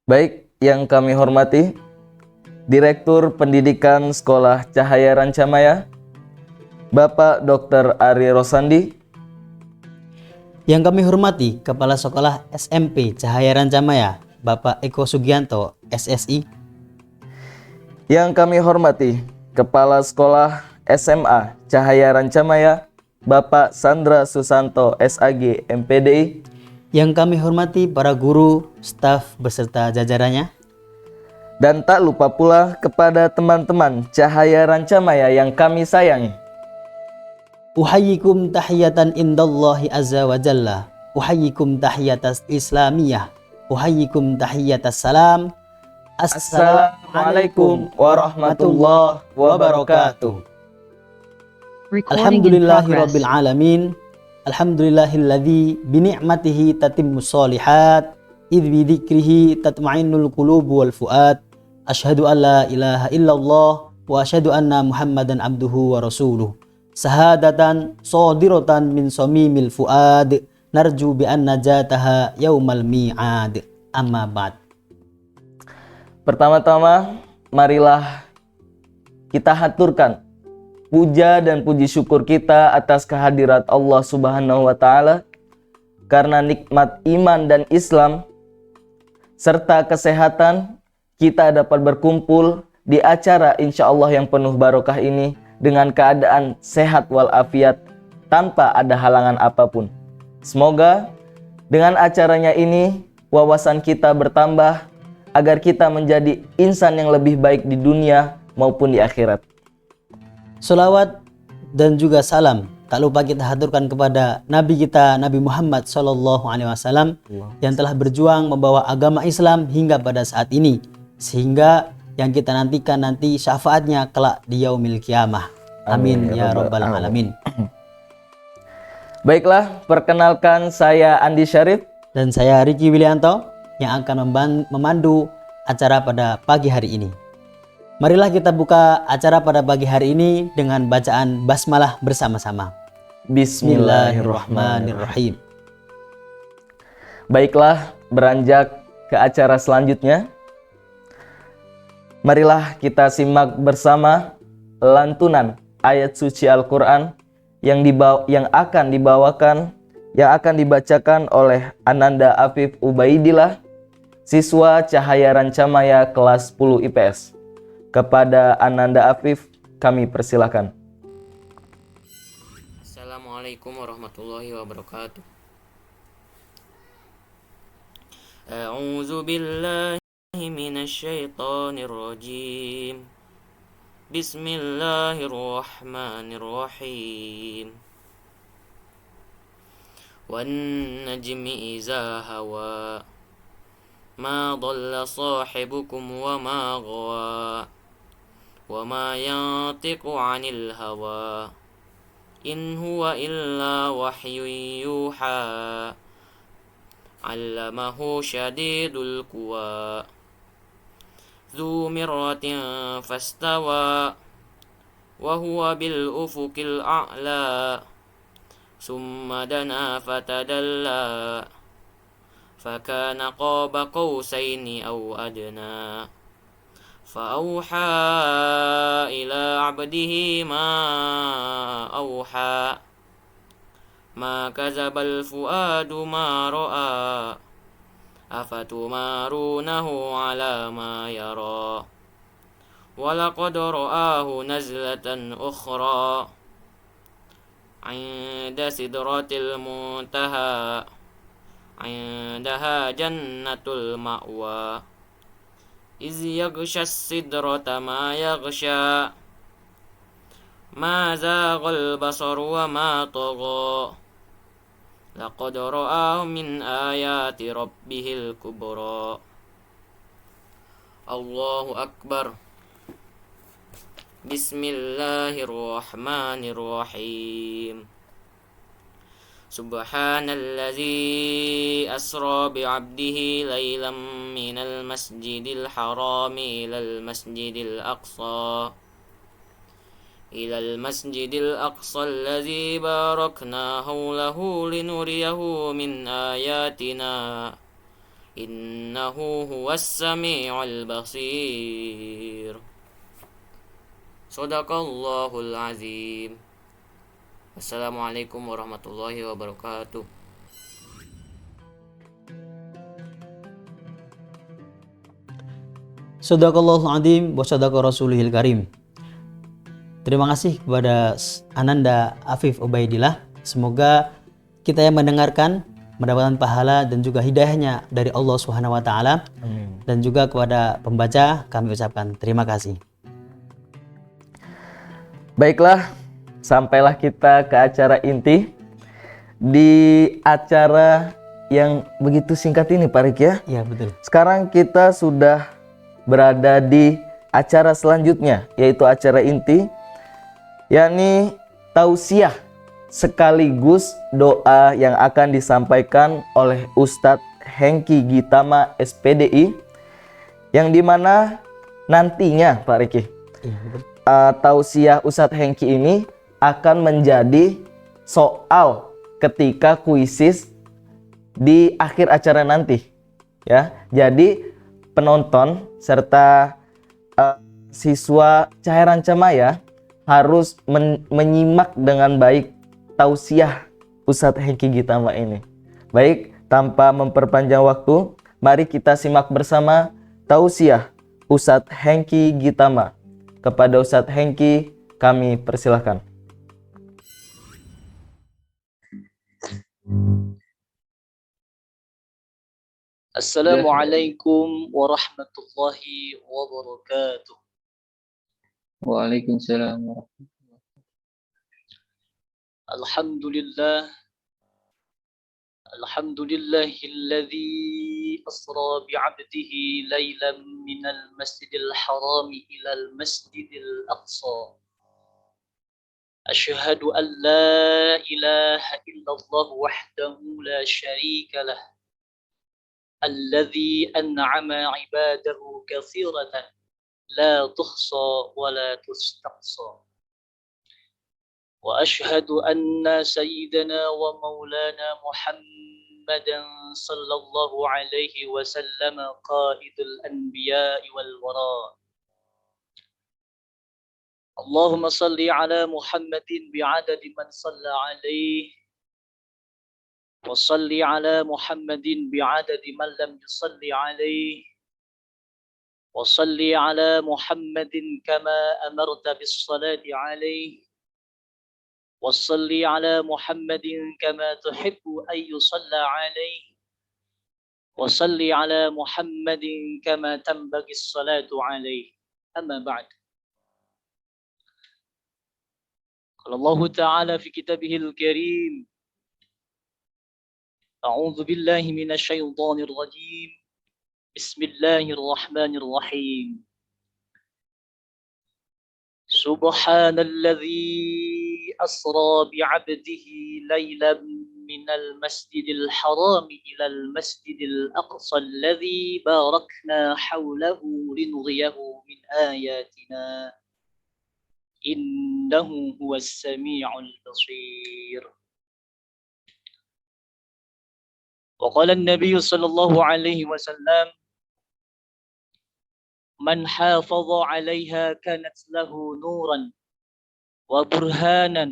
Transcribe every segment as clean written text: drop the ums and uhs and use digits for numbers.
Baik, yang kami hormati Direktur Pendidikan Sekolah Cahaya Rancamaya, Bapak Dr. Ari Rosandi. Yang kami hormati Kepala Sekolah SMP Cahaya Rancamaya, Bapak Eko Sugianto, SSI. Yang kami hormati Kepala Sekolah SMA Cahaya Rancamaya, Bapak Sandra Susanto, SAG, MPDI. Yang kami hormati para guru, staf beserta jajarannya. Dan tak lupa pula kepada teman-teman Cahaya Rancamaya yang kami sayangi. Uhayyikum tahiyatan indallahi azza wa jalla. Uhayyikum tahiyatas islamiyah. Uhayyikum tahiyatas salam. Assalamualaikum warahmatullahi wabarakatuh. Alhamdulillahi rabbil alamin. Alhamdulillahilladzi bini'matihi tatimmus sholihat. Idh bidhikrihi tatma'innul qulubu wal fuad. Asyhadu an la ilaha illallah wa asyhadu anna Muhammadan abduhu wa rasuluh. Sahadatan sodiratan min somimil fuad. Narju bi an najataha yaumal mi'ad. Amma ba'd. Pertama-tama, marilah kita haturkan puja dan puji syukur kita atas kehadirat Allah Subhanahu wa Ta'ala, karena nikmat iman dan Islam serta kesehatan kita dapat berkumpul di acara insya Allah yang penuh barokah ini dengan keadaan sehat walafiat tanpa ada halangan apapun. Semoga dengan acaranya ini wawasan kita bertambah agar kita menjadi insan yang lebih baik di dunia maupun di akhirat. Salawat dan juga salam tak lupa kita haturkan kepada Nabi kita, Nabi Muhammad SAW, yang telah berjuang membawa agama Islam hingga pada saat ini, sehingga yang kita nantikan nanti syafaatnya kelak di yaumil kiamah. Amin ya rabbal alamin. Baiklah, perkenalkan saya Andi Syarif dan saya Riki Wilianto yang akan memandu acara pada pagi hari ini. Marilah kita buka acara pada pagi hari ini dengan bacaan basmalah bersama-sama. Bismillahirrahmanirrahim. Baiklah, beranjak ke acara selanjutnya. Marilah kita simak bersama lantunan ayat suci Al-Quran yang akan dibacakan oleh Ananda Afif Ubaidillah, siswa Cahaya Rancamaya kelas 10 IPS. Kepada Ananda Afif, kami persilakan. Assalamualaikum warahmatullahi wabarakatuh. A'udzu billahi minasyaitonir rajim. Bismillahirrahmanirrahim. Wan najmi iza hawa. Ma dhalla sahibukum wa ma ghawa. Wa ma yantiqu 'anil hawa. In huwa illa wahyun yuha. 'Allamahu syadidul quwa. Dzu mirratin fastawa. Wa huwa bil ufuqil a'la. Summa dana fatadalla. Fakana qaba qausaini aw adna. فأوحى إلى عبده ما أوحى ما كذب الفؤاد ما رأى أفتمارونه على ما يرى ولقد رآه نزلة أخرى عند سدرة المنتهى عندها جنة المأوى إذ يغشى السدرة ما يغشى ما زاغ البصر وما طغى لقد رآه من آيات ربه الكبرى الله أكبر بسم الله الرحمن الرحيم سبحان الذي أسرى بعبده ليلا من المسجد الحرام إلى المسجد الأقصى الذي باركنا حوله لنريه من آياتنا إنه هو السميع البصير. صدق الله العظيم. Assalamualaikum warahmatullahi wabarakatuh. Sadaqallahul adzim wa sadaqa rasulihil karim. Terima kasih kepada Ananda Afif Ubaidillah. Semoga kita yang mendengarkan mendapatkan pahala dan juga hidayahnya dari Allah Subhanahu wa taala. Dan juga kepada pembaca kami ucapkan terima kasih. Baiklah, sampailah kita ke acara inti. Di acara yang begitu singkat ini Pak Rik ya. Iya betul. Sekarang kita sudah berada di acara selanjutnya, yaitu acara inti, yakni tausiah sekaligus doa yang akan disampaikan oleh Ustadz Hengki Gitama SPDI, yang dimana nantinya Pak Riki, tausiah Ustadz Hengki ini akan menjadi soal ketika kuisis di akhir acara nanti ya. Jadi penonton serta siswa Cahaya Rancamaya harus menyimak dengan baik tausiah Ustadz Hengki Gitama ini. Baik, tanpa memperpanjang waktu, mari kita simak bersama tausiah Ustadz Hengki Gitama. Kepada Ustadz Hengki kami persilahkan. Assalamualaikum warahmatullahi wabarakatuh. Waalaikumsalam warahmatullahi wabarakatuh. Alhamdulillah. Alhamdulillahilladzi asra bi'abdihi laylan minal masjidil harami ilal masjidil aqsa. Asyhadu an la ilaha illallah wahdahu la syarika lah. الذي أنعم عباده كثيرة لا تحصى ولا تستقصى وأشهد أن سيدنا ومولانا محمدا صلى الله عليه وسلم قائد الأنبياء والوراء اللهم صل على محمد بعدد من صلى عليه وصل على محمد بعدد من لم يصل عليه وصل على محمد كما أمرت بالصلاة عليه وصل على محمد كما تحب أن يصلى عليه وصل على محمد كما تنبغي الصلاة عليه أما بعد قال الله تعالى في كتابه الكريم أعوذ بالله من الشيطان الرجيم بسم الله الرحمن الرحيم سبحان الذي أسرى بعبده ليلا من المسجد الحرام إلى المسجد الأقصى الذي باركنا حوله لنريه من آياتنا إنه هو السميع البصير وقال النبي صلى الله عليه وسلم من حافظ عليها كانت له نورا وبرهانا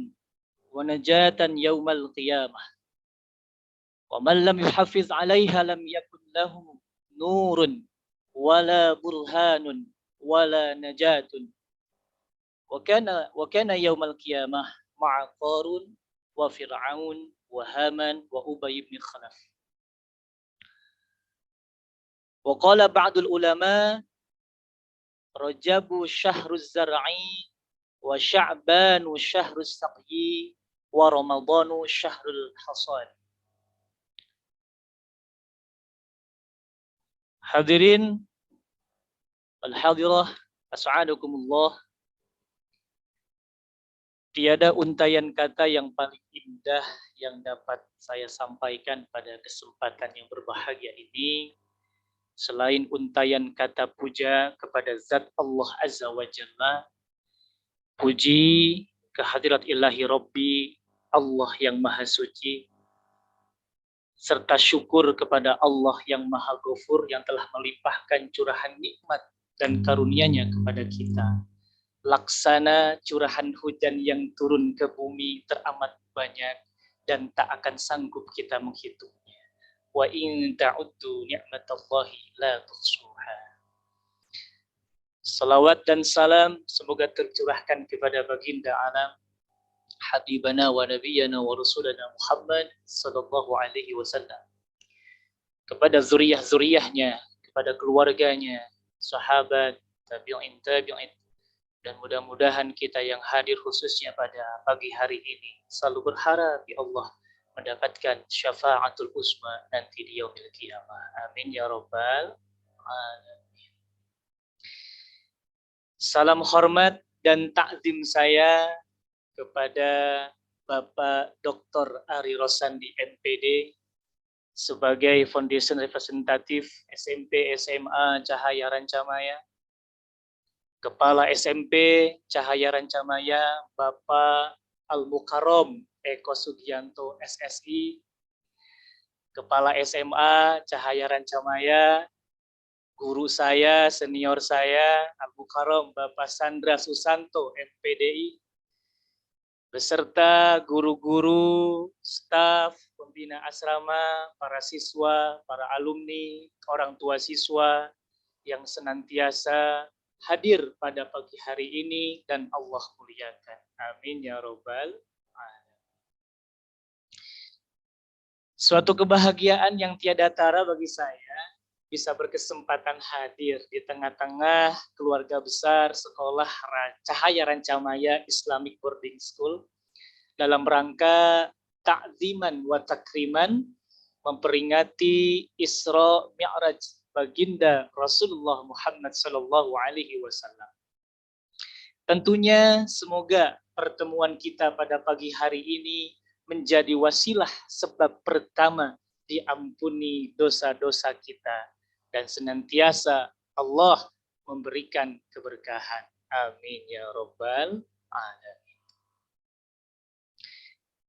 ونجاة يوم القيامة ومن لم يحافظ عليها لم يكن له نور ولا برهان ولا نجاة وكان يوم القيامة مع قارون وفرعون وهامان وأبي بن خلف وقال بعض العلماء رجب شهر الزرع وشعبان شهر السقي ورمضان شهر الحصاد. Hadirin wal hadirah, as'adakumullah. Tiada untayan kata yang paling indah yang dapat saya sampaikan pada kesempatan yang berbahagia ini selain untayan kata puja kepada Zat Allah Azza wa Jalla, puji kehadirat ilahi Rabbi Allah yang Maha Suci, serta syukur kepada Allah yang Maha Ghafur yang telah melimpahkan curahan nikmat dan karunia-Nya kepada kita. Laksana curahan hujan yang turun ke bumi teramat banyak dan tak akan sanggup kita menghitungnya. Wa in ta'uddu ni'matallahi la tuhsuha. Salawat dan salam semoga tercurahkan kepada baginda alam Habibana wa Nabiyana wa Rasulana Muhammad sallallahu alaihi wasallam, kepada zuriyah-zuriyahnya, kepada keluarganya, sahabat, tabi'in, dan mudah-mudahan kita yang hadir khususnya pada pagi hari ini selalu berharap ya Allah mendapatkan syafaatul uzma nanti di yaumil qiyamah. Amin ya rabbal alamin. Salam hormat dan takzim saya kepada Bapak Dr. Ari Rosandi MPD sebagai Foundation Representatif SMP SMA Cahaya Rancamaya, Kepala SMP Cahaya Rancamaya Bapak Al-Mukarrom Eko Sugianto SSI, Kepala SMA Cahaya Rancamaya, guru saya, senior saya Al-Mukarrom Bapak Sandra Susanto MPDI, beserta guru-guru, staf, pembina asrama, para siswa, para alumni, orang tua siswa yang senantiasa hadir pada pagi hari ini dan Allah muliakan. Amin ya robbal alamin. Suatu kebahagiaan yang tiada tara bagi saya bisa berkesempatan hadir di tengah-tengah keluarga besar sekolah Cahaya Rancamaya Islamic Boarding School dalam rangka ta'ziman wa takriman memperingati Isra Mi'raj baginda Rasulullah Muhammad sallallahu alaihi wasallam. Tentunya semoga pertemuan kita pada pagi hari ini menjadi wasilah sebab pertama diampuni dosa-dosa kita dan senantiasa Allah memberikan keberkahan. Amin ya rabbal alamin.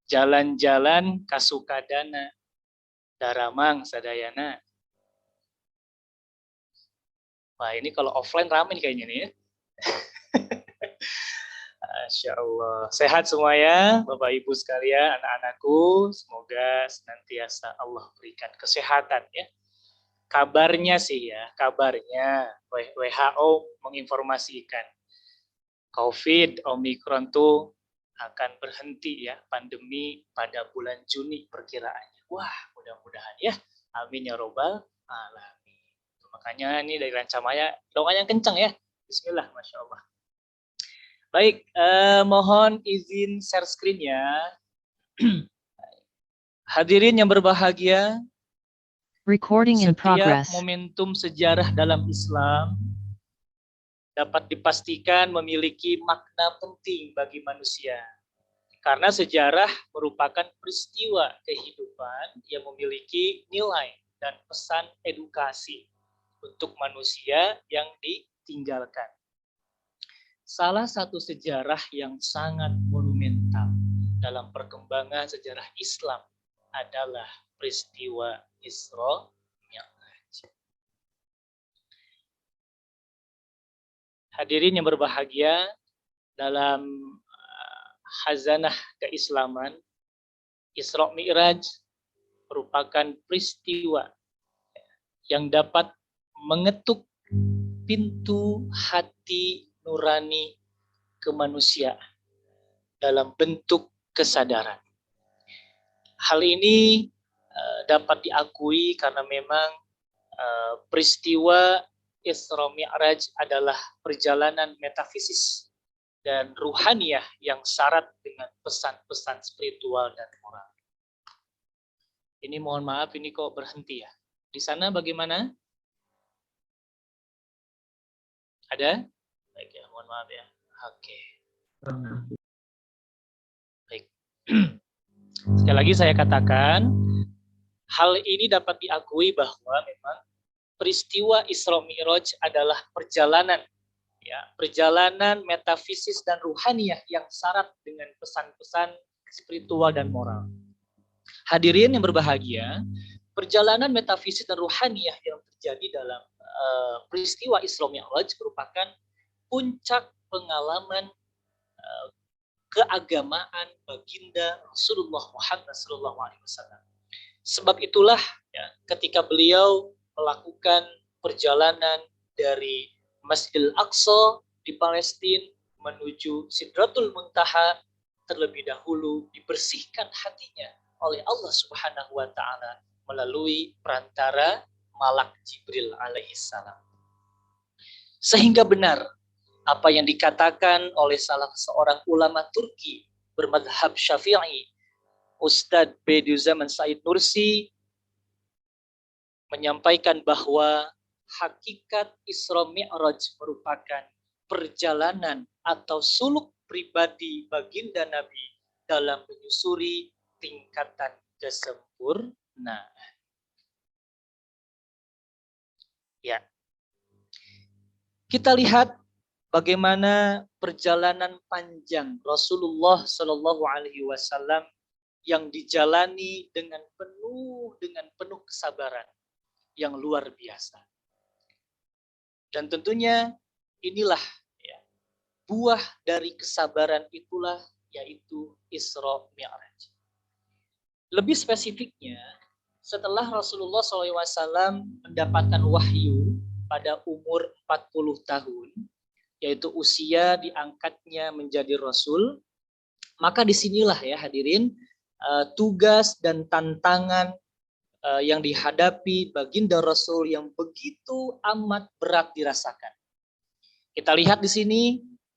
Jalan-jalan kasukadana daramang sadayana. Wah, ini kalau offline ramai kayaknya nih ya. Masya Allah. Sehat semuanya, Bapak Ibu sekalian, anak-anakku. Semoga senantiasa Allah berikan kesehatan ya. Kabarnya sih ya, kabarnya WHO menginformasikan COVID Omicron tuh akan berhenti ya pandemi pada bulan Juni perkiraannya. Wah, mudah-mudahan ya. Amin ya robbal alamin. Makanya ini dari Rancamaya doa yang kencang ya. Bismillah, Masya Allah. Baik, mohon izin share screen ya. Hadirin yang berbahagia, Recording in setiap progress. momentum sejarah dalam Islam dapat dipastikan memiliki makna penting bagi manusia. Karena sejarah merupakan peristiwa kehidupan yang memiliki nilai dan pesan edukasi untuk manusia yang ditinggalkan. Salah satu sejarah yang sangat monumental dalam perkembangan sejarah Islam adalah peristiwa Isra Mi'raj. Hadirin yang berbahagia, dalam khazanah keislaman, Isra Mi'raj merupakan peristiwa yang dapat mengetuk pintu hati nurani kemanusiaan dalam bentuk kesadaran. Hal ini dapat diakui karena memang peristiwa Isra Mi'raj adalah perjalanan metafisis dan ruhaniyah yang syarat dengan pesan-pesan spiritual dan moral. Ini mohon maaf, ini kok berhenti ya. Di sana bagaimana? Ada? Baik ya, mohon maaf ya. Oke. Baik. Sekali lagi saya katakan, hal ini dapat diakui bahwa memang peristiwa Isra Mi'raj adalah perjalanan metafisis dan ruhaniyah yang syarat dengan pesan-pesan spiritual dan moral. Hadirin yang berbahagia, perjalanan metafisik dan ruhaniyah yang terjadi dalam peristiwa Isra Mi'raj merupakan puncak pengalaman keagamaan baginda Rasulullah Muhammad SAW. Sebab itulah ya, ketika beliau melakukan perjalanan dari Masjidil Aqsa di Palestina menuju Sidratul Muntaha, terlebih dahulu dibersihkan hatinya oleh Allah Subhanahu wa taala melalui perantara Malak Jibril alaihissalam. Sehingga benar apa yang dikatakan oleh salah seorang ulama Turki bermadhab Syafi'i, Ustadz Bediüzzaman Said Nursi, menyampaikan bahwa hakikat Isra Mi'raj merupakan perjalanan atau suluk pribadi baginda Nabi dalam menyusuri tingkatan kesempurnaan. Ya. Kita lihat bagaimana perjalanan panjang Rasulullah Shallallahu Alaihi Wasallam yang dijalani dengan penuh kesabaran yang luar biasa. Dan tentunya inilah ya, buah dari kesabaran itulah yaitu Isra Mi'raj. Lebih spesifiknya, setelah Rasulullah SAW mendapatkan wahyu pada umur 40 tahun, yaitu usia diangkatnya menjadi Rasul, maka disinilah ya hadirin, tugas dan tantangan yang dihadapi baginda Rasul yang begitu amat berat dirasakan. Kita lihat di sini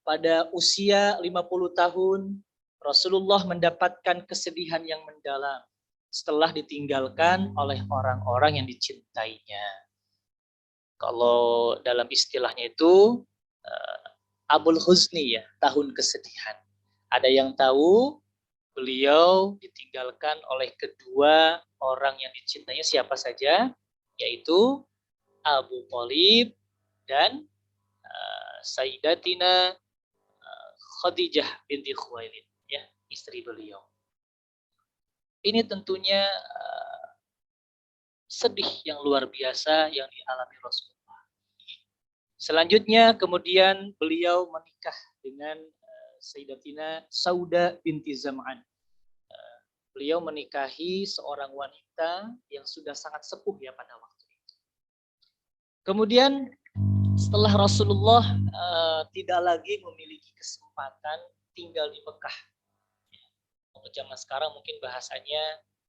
pada usia 50 tahun Rasulullah mendapatkan kesedihan yang mendalam setelah ditinggalkan oleh orang-orang yang dicintainya. Kalau dalam istilahnya itu Amul Huzni ya, tahun kesedihan. Ada yang tahu beliau ditinggalkan oleh kedua orang yang dicintainya siapa saja, yaitu Abu Thalib dan Sayyidatina Khadijah binti Khuwailid, ya, istri beliau. Ini tentunya sedih yang luar biasa yang dialami Rasulullah. Selanjutnya kemudian beliau menikah dengan Sayyidatina Sauda binti Zam'an. Beliau menikahi seorang wanita yang sudah sangat sepuh ya pada waktu itu. Kemudian setelah Rasulullah tidak lagi memiliki kesempatan tinggal di Mekah. Untuk zaman sekarang mungkin bahasanya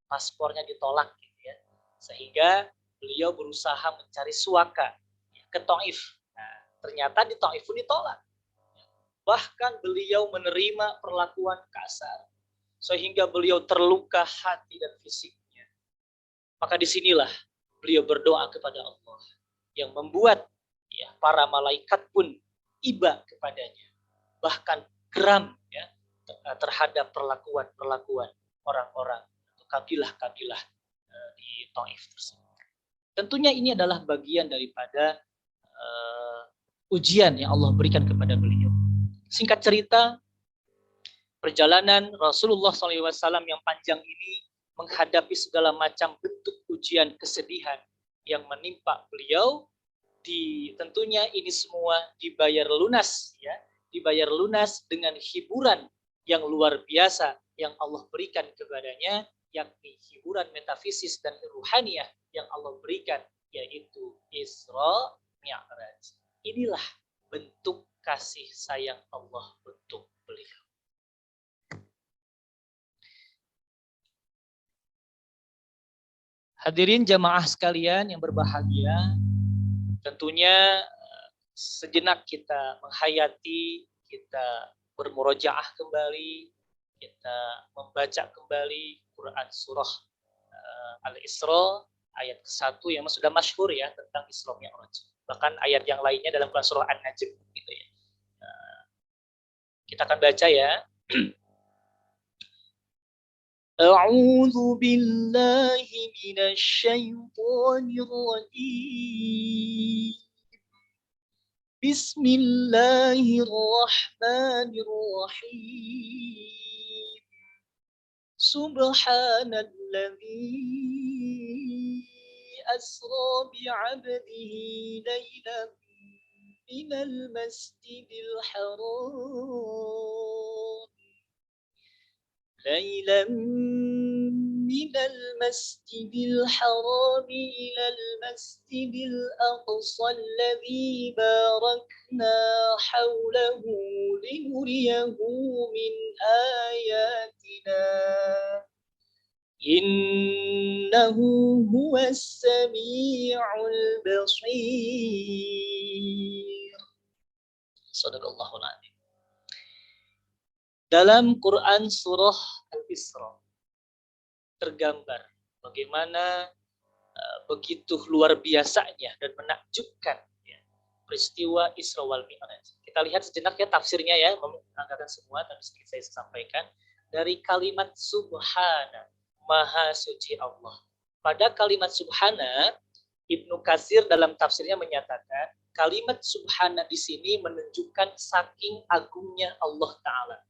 paspornya ditolak gitu ya. Sehingga beliau berusaha mencari suaka ke Taif. Nah, ternyata di Taif pun ditolak. Bahkan beliau menerima perlakuan kasar sehingga beliau terluka hati dan fisiknya. Maka disinilah beliau berdoa kepada Allah yang membuat ya, para malaikat pun iba kepadanya. Bahkan geram ya, terhadap perlakuan orang-orang atau kabilah-kabilah di Taif tersebut. Tentunya ini adalah bagian daripada ujian yang Allah berikan kepada beliau. Singkat cerita, perjalanan Rasulullah SAW yang panjang ini menghadapi segala macam bentuk ujian kesedihan yang menimpa beliau. Tentunya ini semua dibayar lunas, ya, dibayar lunas dengan hiburan yang luar biasa yang Allah berikan kepadanya, yakni hiburan metafisis dan ruhaniyah yang Allah berikan, yaitu Isra Mi'raj. Inilah bentuk kasih sayang Allah untuk beliau. Hadirin jamaah sekalian yang berbahagia, tentunya sejenak kita menghayati, kita bermurojaah kembali, kita membaca kembali Quran surah Al-Isra ayat ke-1 yang sudah masyhur ya tentang Isra Mi'raj. Bahkan ayat yang lainnya dalam Quran surah An-Najm gitu ya. Kita akan baca ya. A'udzu billahi minasy syaithanir rajim. Bismillahirrahmanirrahim. Subhanalladzi asra bi'abdihi laylan minal masjidil haram ليلا من المسجد الحرام إلى المسجد الأقصى الذي باركنا حوله لنريه من آياتنا إنه هو السميع البصير صدق الله العظيم. Dalam Quran surah Al-Isra tergambar bagaimana begitu luar biasanya dan menakjubkan ya, peristiwa Isra wal Mi'raj. Kita lihat sejenak ya tafsirnya ya, menganggarkan semua tapi sedikit saya sampaikan dari kalimat subhana, maha suci Allah. Pada kalimat subhana, Ibnu Katsir dalam tafsirnya menyatakan kalimat subhana di sini menunjukkan saking agungnya Allah Ta'ala.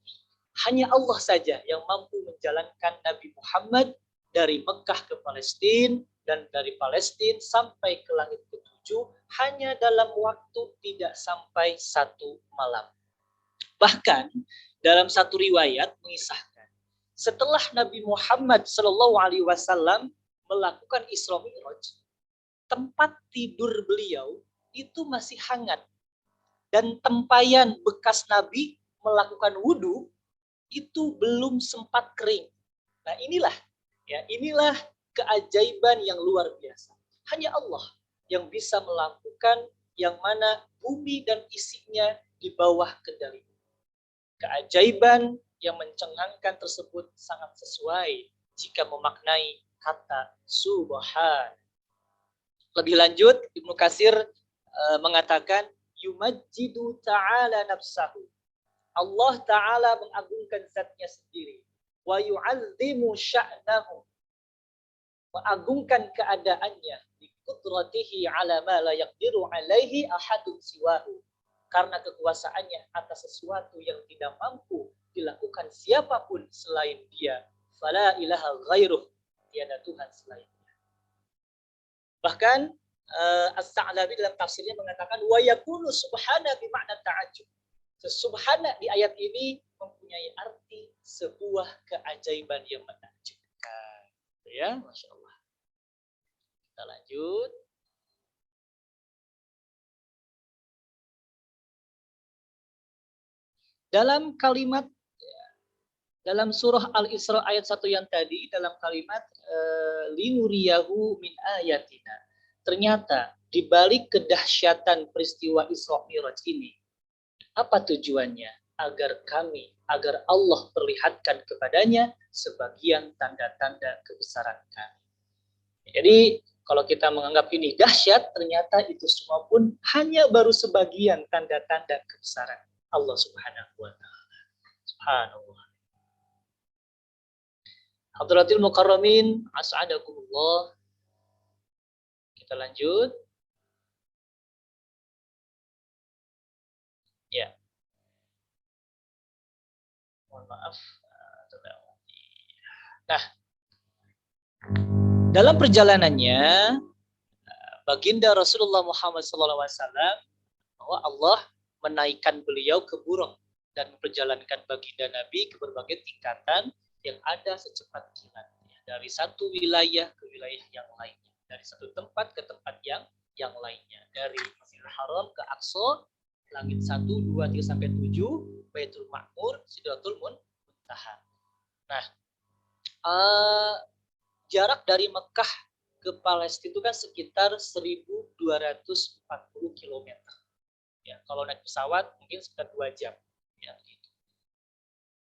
Hanya Allah saja yang mampu menjalankan Nabi Muhammad dari Mekah ke Palestina dan dari Palestina sampai ke langit ketujuh hanya dalam waktu tidak sampai 1 malam. Bahkan dalam satu riwayat mengisahkan setelah Nabi Muhammad SAW melakukan Isra Mi'raj, tempat tidur beliau itu masih hangat dan tempayan bekas Nabi melakukan wudhu itu belum sempat kering. Nah inilah keajaiban yang luar biasa. Hanya Allah yang bisa melakukan yang mana bumi dan isinya di bawah kendali. Keajaiban yang mencengangkan tersebut sangat sesuai jika memaknai kata subhan. Lebih lanjut Ibnu Katsir mengatakan yumajjidu ta'ala nafsahu. Allah Ta'ala mengagungkan zatnya sendiri. Wa yu'azzimu sya'nahu. Mengagungkan keadaannya. Bi qudratihi ala ma la yaqdiru alaihi ahadun siwahu. Karena kekuasaannya atas sesuatu yang tidak mampu dilakukan siapapun selain dia. Fala ilaha ghairuh. Tiada Tuhan selain dia. Bahkan As-Sa'labi dalam tafsirnya mengatakan wa yakunu subhana bi makna ta'ajjub. Subhana di ayat ini mempunyai arti sebuah keajaiban yang menakjubkan. Ya, Masya Allah. Kita lanjut. Dalam kalimat dalam surah Al-Isra ayat 1 yang tadi, dalam kalimat linuriyahu min ayatina. Ternyata di balik kedahsyatan peristiwa Isra Mi'raj ini, apa tujuannya? Agar Allah perlihatkan kepadanya sebagian tanda-tanda kebesaran kami. Jadi kalau kita menganggap ini dahsyat, ternyata itu semua pun hanya baru sebagian tanda-tanda kebesaran Allah Subhanahu wa Ta'ala. Subhanallah. Hadratil Mukarramin, as'adakumullah. Kita lanjut. Ya. Mohon maaf. Nah, dalam perjalanannya baginda Rasulullah Muhammad SAW bahwa Allah menaikkan beliau ke buraq dan memperjalankan baginda Nabi ke berbagai tingkatan yang ada secepat kilat, dari satu wilayah ke wilayah yang lainnya, dari satu tempat ke tempat yang lainnya, dari Masjidil Haram ke Aqsa, langit 1, 2, 3 sampai 7, Baitul Ma'mur, Sidratul Muntaha. Nah, jarak dari Mekah ke Palestina itu kan sekitar 1.240 km. Ya, kalau naik pesawat mungkin sekitar 2 jam. Ya, gitu.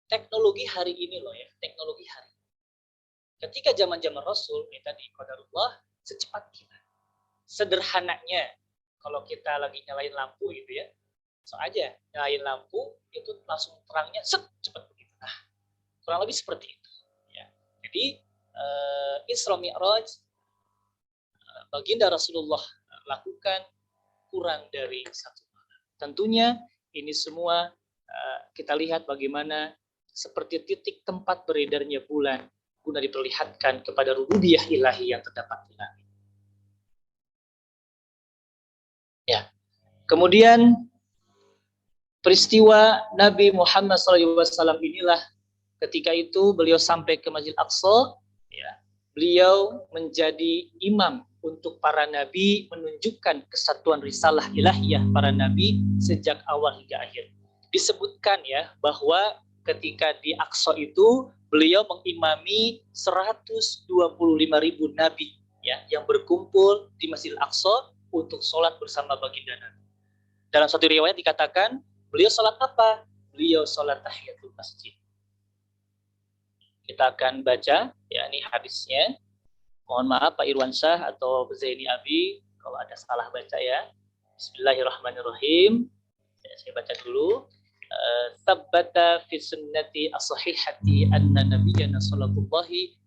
Teknologi hari ini loh ya, teknologi hari ini. Ketika zaman-zaman Rasul, kita di qadarullah secepat kilat. Sederhananya, kalau kita lagi nyalain lampu gitu ya, so aja nyalain lampu itu langsung terangnya cepat begitu. Nah, kurang lebih seperti itu. Ya. Jadi Isra Mi'raj baginda Rasulullah lakukan kurang dari 1 malam. Tentunya ini semua kita lihat bagaimana seperti titik tempat beredarnya bulan guna diperlihatkan kepada rububiyah ilahi yang terdapat di langit. Ya. Kemudian peristiwa Nabi Muhammad SAW inilah ketika itu beliau sampai ke Masjid Aqsa, ya, beliau menjadi imam untuk para nabi, menunjukkan kesatuan risalah ilahiyah para nabi sejak awal hingga akhir. Disebutkan ya bahwa ketika di Aqsa itu beliau mengimami 125.000 nabi ya yang berkumpul di Masjid Aqsa untuk sholat bersama baginda Nabi. Dalam satu riwayat dikatakan beliau sholat apa? Beliau sholat tahiyatul masjid. Kita akan baca ya ini hadisnya. Mohon maaf Pak Irwansyah atau Zaini Abi kalau ada salah baca ya. Bismillahirrahmanirrahim. Ya, saya baca dulu. Tabbata fi sunnati as-sahihati anna nabiyyana sallallahu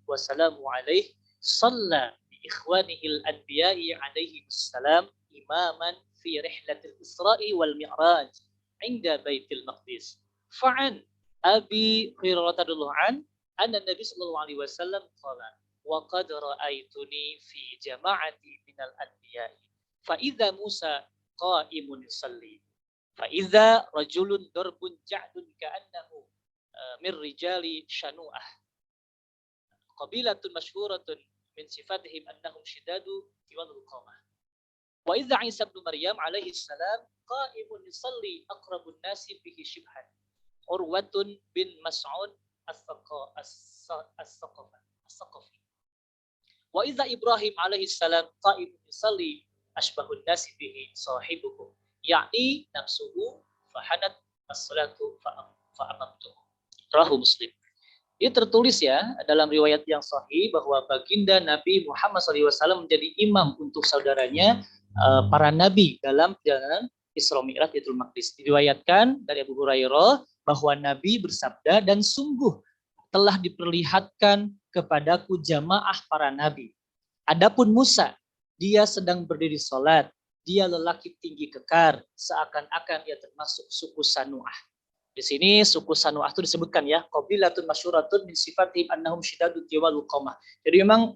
wa sallamu alaihi shalla bi ikhwanihi al-anbiya'i alaihi wassalam imaman fi rihlatil Isra'i wal Mi'raj 'inda Baitul Maqdis. Fa'an Abi Hurairah radhiyallahu an anna Nabi sallallahu alaihi wasallam qala wa qad ra'aituni fi jama'ati minal anbiya'i fa idza Musa qa'imun yusalli fa idza rajulun darbun ja'dun ka'annahu min rijali shanu'ah qabilatun mashhuratun min sifatihim annahum shidadu tiwalul qamah wa idza Isa ibn Maryam alaihi salam qa'imun yusalli aqrabun nasi bihi shibhan Urwatun bin Mas'ud as-Saqafi wa idza Ibrahim alaihi salam qa'imun yusalli ashbahun nasi bihi sahibuhu yakni nafsuhu fahanat as-salatu fa'amamtuhu. Rawahu Muslim. Ini tertulis ya dalam riwayat yang sahih bahwa baginda Nabi Muhammad SAW menjadi imam untuk saudaranya para nabi dalam perjalanan Isra Mi'raj Baitul Maqdis. Diriwayatkan dari Abu Hurairah bahwa Nabi bersabda dan sungguh telah diperlihatkan kepadaku jamaah para nabi. Adapun Musa, dia sedang berdiri sholat, dia lelaki tinggi kekar, seakan-akan ia termasuk suku Sanu'ah. Di sini suku Sanu'ah itu disebutkan ya, qabilatun masyhuratun min sifatihim annahum syidadud tiwalul qamah. Jadi memang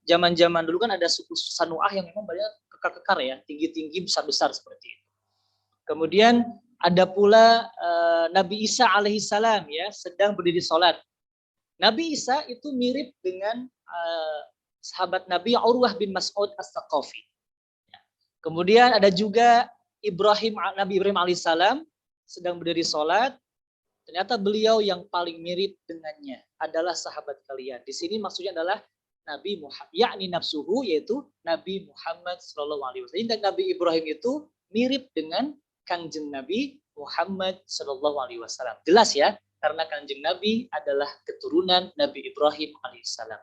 zaman-zaman dulu kan ada suku Sanu'ah yang memang banyak kekar-kekar ya, tinggi-tinggi, besar-besar seperti itu. Kemudian ada pula Nabi Isa alaihissalam ya, sedang berdiri sholat. Nabi Isa itu mirip dengan sahabat Nabi Urwah bin Mas'ud as-Saqafi. Kemudian ada juga Nabi Ibrahim alaihissalam sedang berdiri sholat. Ternyata beliau yang paling mirip dengannya adalah sahabat kalian. Di sini maksudnya adalah Nabi Muhammad, yakni nafsuhu, yaitu Nabi Muhammad SAW. Dan Nabi Ibrahim itu mirip dengan Kangjeng Nabi Muhammad SAW. Jelas ya, karena Kangjeng Nabi adalah keturunan Nabi Ibrahim alaihissalam.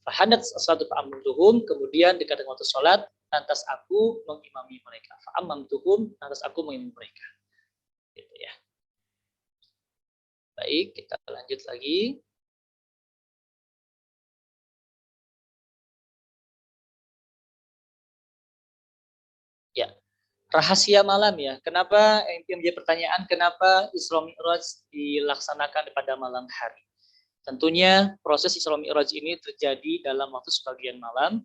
Fahanat as-salatu fa'amamtuhum, kemudian dekat dengan waktu sholat, lantas aku mengimami mereka. Fa'amamtuhum, lantas aku mengimami mereka. Gitu ya. Baik, kita lanjut lagi. Ya, rahasia malam ya. Kenapa yang menjadi pertanyaan, kenapa Isra Mi'raj dilaksanakan pada malam hari? Tentunya proses Isra Mi'raj ini terjadi dalam waktu sebagian malam.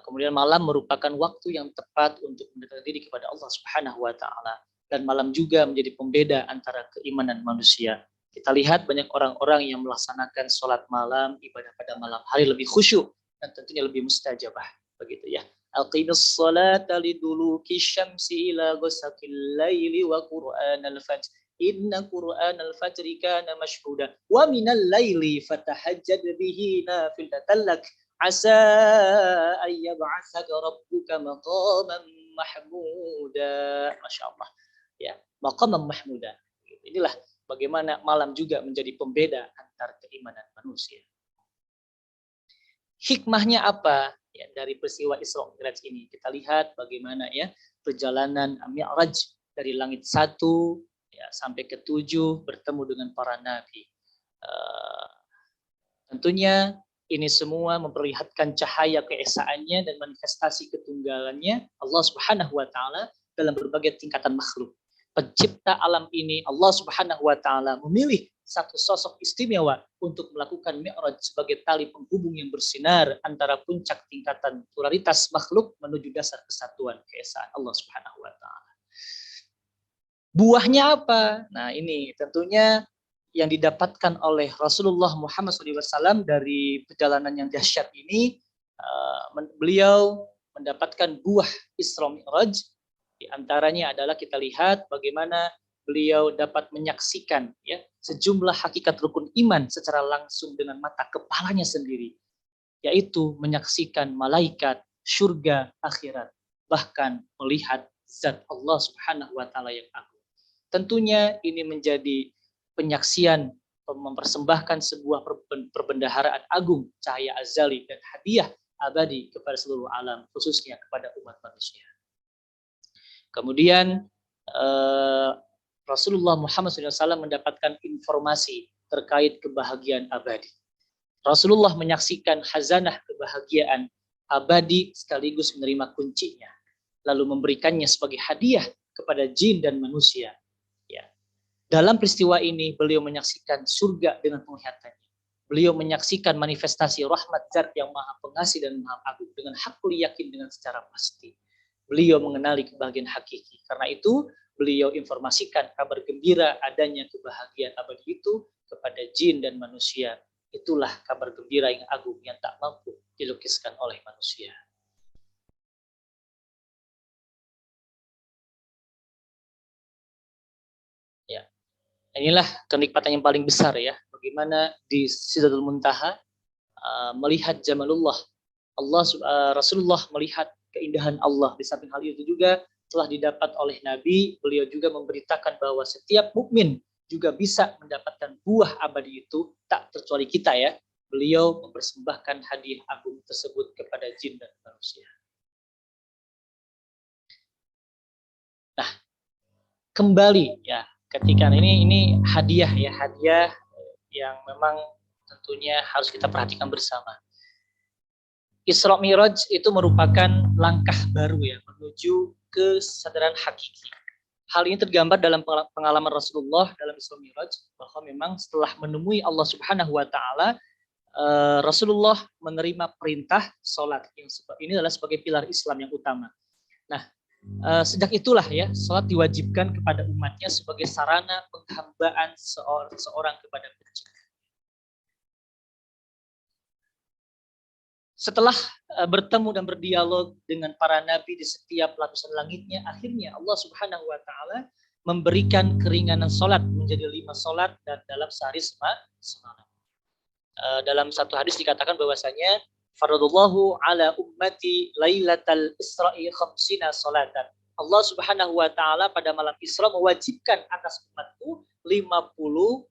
Kemudian malam merupakan waktu yang tepat untuk mendekatkan diri kepada Allah Subhanahu wa taala, dan malam juga menjadi pembeda antara keimanan manusia. Kita lihat banyak orang-orang yang melaksanakan sholat malam, ibadah pada malam hari lebih khusyuk dan tentunya lebih mustajabah, begitu ya. Aqimus sholata liduluki syamsi ila ghasaqil laili wa qur'anal fajr. Inna qur'anal fajri kana mashhuda wa minal laili fatahajjad bihi nafilatan lak asa ay yab'atsaka rabbuka maqaman mahmuda. Masyaallah ya, maqaman mahmuda. Inilah bagaimana malam juga menjadi pembeda antar keimanan manusia. Hikmahnya apa ya dari peristiwa Isra Mi'raj ini? Kita lihat bagaimana ya perjalanan Mi'raj dari langit 1 ya sampai ke 7 bertemu dengan para nabi. Tentunya ini semua memperlihatkan cahaya keesaannya dan manifestasi ketunggalannya Allah Subhanahu wa taala dalam berbagai tingkatan makhluk. Pencipta alam ini Allah Subhanahu wa taala memilih satu sosok istimewa untuk melakukan Mi'raj sebagai tali penghubung yang bersinar antara puncak tingkatan pluralitas makhluk menuju dasar kesatuan keesaan Allah Subhanahu wa taala. Buahnya apa? Nah, ini tentunya yang didapatkan oleh Rasulullah Muhammad SAW dari perjalanan yang dahsyat ini, beliau mendapatkan buah Isra Mi'raj. Di antaranya adalah kita lihat bagaimana beliau dapat menyaksikan ya sejumlah hakikat rukun iman secara langsung dengan mata kepalanya sendiri, yaitu menyaksikan malaikat, surga, akhirat, bahkan melihat zat Allah Subhanahu wa taala yang agung. Tentunya ini menjadi penyaksian mempersembahkan sebuah perbendaharaan agung, cahaya azali dan hadiah abadi kepada seluruh alam, khususnya kepada umat manusia. Kemudian Rasulullah Muhammad SAW mendapatkan informasi terkait kebahagiaan abadi. Rasulullah menyaksikan khazanah kebahagiaan abadi sekaligus menerima kuncinya, lalu memberikannya sebagai hadiah kepada jin dan manusia. Ya. Dalam peristiwa ini beliau menyaksikan surga dengan penglihatannya. Beliau menyaksikan manifestasi rahmat Zat yang Maha Pengasih dan Maha Agung dengan hakul yakin dengan secara pasti. Beliau mengenali kebahagiaan hakiki. Karena itu beliau informasikan kabar gembira adanya kebahagiaan abadi itu kepada jin dan manusia. Itulah kabar gembira yang agung yang tak mampu dilukiskan oleh manusia. Ya, inilah kenikmatan yang paling besar ya. Bagaimana di Sidratul Muntaha melihat jamalullah Rasulullah melihat keindahan Allah. Di samping hal itu juga telah didapat oleh Nabi, beliau juga memberitakan bahwa setiap mukmin juga bisa mendapatkan buah abadi itu, tak terkecuali kita ya. Beliau mempersembahkan hadiah agung tersebut kepada jin dan manusia. Nah, kembali ya, ketika ini hadiah ya, hadiah yang memang tentunya harus kita perhatikan bersama. Isra Mi'raj itu merupakan langkah baru ya menuju kesadaran hakiki. Hal ini tergambar dalam pengalaman Rasulullah dalam Isra Mi'raj, bahwa memang setelah menemui Allah Subhanahu wa taala, Rasulullah menerima perintah salat yang ini adalah sebagai pilar Islam yang utama. Nah, sejak itulah ya salat diwajibkan kepada umatnya sebagai sarana penghambaan seorang kepada pencipta. Setelah bertemu dan berdialog dengan para nabi di setiap lapisan langitnya, akhirnya Allah Subhanahu wa taala memberikan keringanan salat menjadi 5 salat dan dalam sehari semalam. Dalam satu hadis dikatakan bahwasanya faradallahu ala ummati lailatal isra'i 50 salatan. Allah Subhanahu wa taala pada malam Isra mewajibkan atas umatku 50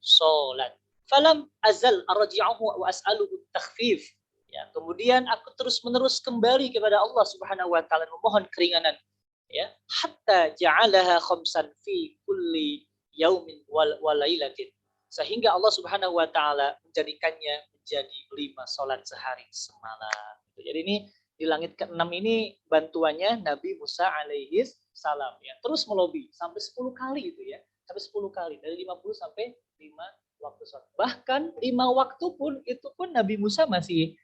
salat. Falam azal arji'uhu wa as'aluhu takhfif. Ya, kemudian aku terus-menerus kembali kepada Allah Subhanahu wa taala memohon keringanan ya, hatta ja'alaha khamsan fi kulli yaumin wa lailatin. Sehingga Allah Subhanahu wa taala menjadikannya menjadi 5 salat sehari semalam. Jadi ini di langit ke-6 ini bantuannya Nabi Musa alaihi salam ya. Terus melobi sampai 10 kali itu ya. Sampai 10 kali dari 50 sampai 5 waktu salat. Bahkan 5 waktu pun itu pun Nabi Musa masih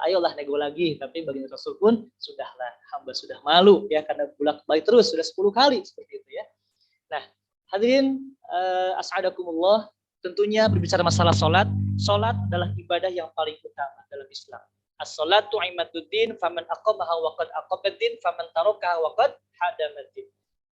ayolah nego lagi, tapi bagi Rasul pun sudahlah, hamba sudah malu ya karena bolak-balik terus sudah 10 kali seperti itu ya. Nah, hadirin as'adakumullah, tentunya berbicara masalah salat adalah ibadah yang paling utama dalam Islam. As-salatu imaduddin faman aqamaha wa qad aqamaddin faman tarakaha wa qad hadamaddin.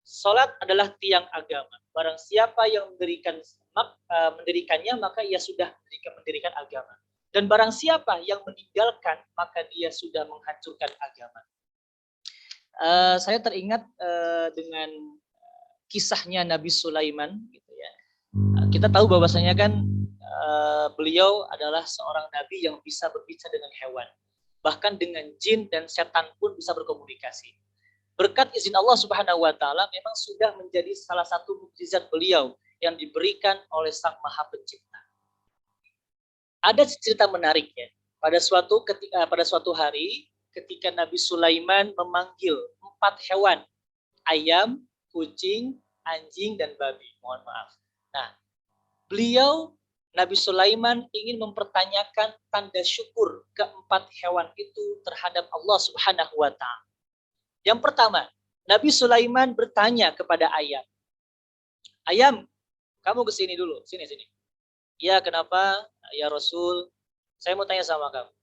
Salat adalah tiang agama. Barang siapa yang mendirikannya maka ia sudah mendirikan agama. Dan barang siapa yang meninggalkan, maka dia sudah menghancurkan agama. Saya teringat dengan kisahnya Nabi Sulaiman, gitu ya. Kita tahu bahwasanya kan beliau adalah seorang nabi yang bisa berbicara dengan hewan, bahkan dengan jin dan setan pun bisa berkomunikasi. Berkat izin Allah Subhanahu wa taala memang sudah menjadi salah satu mukjizat beliau yang diberikan oleh Sang Maha Pencipta. Ada cerita menarik ya. Pada suatu hari ketika Nabi Sulaiman memanggil 4 hewan, ayam, kucing, anjing dan babi. Mohon maaf. Nah, beliau Nabi Sulaiman ingin mempertanyakan tanda syukur keempat hewan itu terhadap Allah Subhanahu wa Ta'ala. Yang pertama, Nabi Sulaiman bertanya kepada ayam. Ayam, kamu ke sini dulu, sini. Ya, kenapa? Ya Rasul, saya mau tanya sama kamu.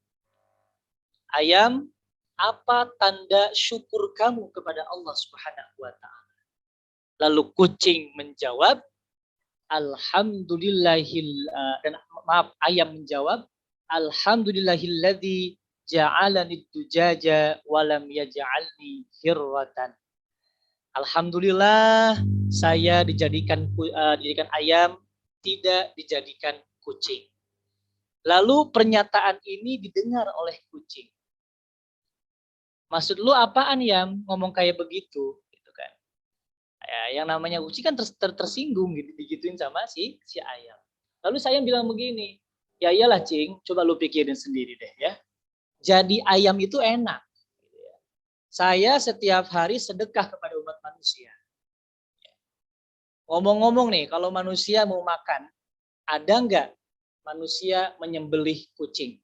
Ayam, apa tanda syukur kamu kepada Allah Subhanahu wa Ta'ala? Lalu kucing menjawab, ayam menjawab, Alhamdulillahilladzi ja'alani dujaja walam yaj'alni hirratan. Alhamdulillah saya dijadikan ayam, tidak dijadikan kucing. Lalu pernyataan ini didengar oleh kucing. Maksud lu apaan ya ngomong kayak begitu? Gitu kan. Ya, yang namanya kucing kan tersinggung gitu, digituin sama si ayam. Lalu saya bilang begini, ya iyalah Cing, coba lu pikirin sendiri deh ya. Jadi ayam itu enak. Saya setiap hari sedekah kepada umat manusia. Ngomong-ngomong nih, kalau manusia mau makan, ada nggak manusia menyembelih kucing?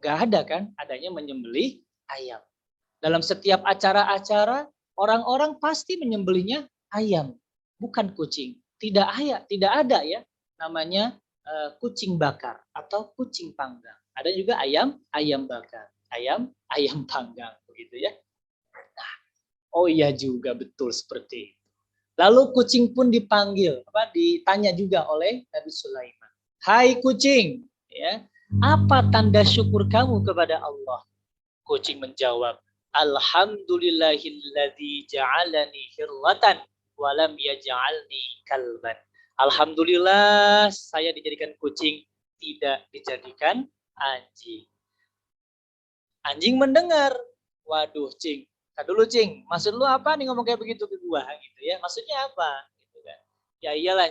Nggak ada kan? Adanya menyembelih ayam. Dalam setiap acara-acara, orang-orang pasti menyembelihnya ayam, bukan kucing. Tidak ada ya namanya kucing bakar atau kucing panggang. Ada juga ayam bakar, ayam panggang, begitu ya. Nah, oh iya juga betul seperti itu. Lalu kucing pun ditanya juga oleh Nabi Sulaiman. Hai kucing, ya, apa tanda syukur kamu kepada Allah? Kucing menjawab, Alhamdulillahilladzi ja'alani hirwatan walam yaj'alni kalban. Alhamdulillah saya dijadikan kucing, tidak dijadikan anjing. Anjing mendengar, waduh Cing, dulu Cing, maksud lu apa nih ngomong kayak begitu ke gua gitu ya? Maksudnya apa? Gitu kan. Ya iyalah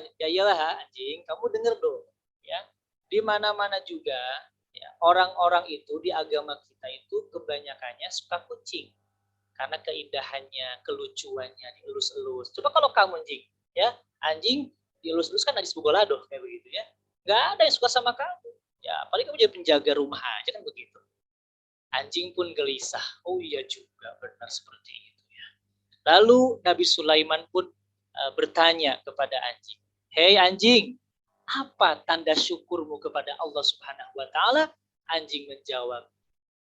anjing, kamu denger dong, ya. Di mana-mana juga ya, orang-orang itu di agama kita itu kebanyakannya suka kucing. Karena keindahannya, kelucuannya, dielus-elus. Coba kalau kamu anjing, ya, anjing dielus-elus kan ada sebugolado kayak begitu ya. Nggak ada yang suka sama kamu. Ya, paling kamu jadi penjaga rumah aja kan begitu. Anjing pun gelisah. Oh iya juga, benar seperti itu ya. Lalu Nabi Sulaiman pun bertanya kepada anjing. Hei anjing, apa tanda syukurmu kepada Allah Subhanahu wa Ta'ala? Anjing menjawab,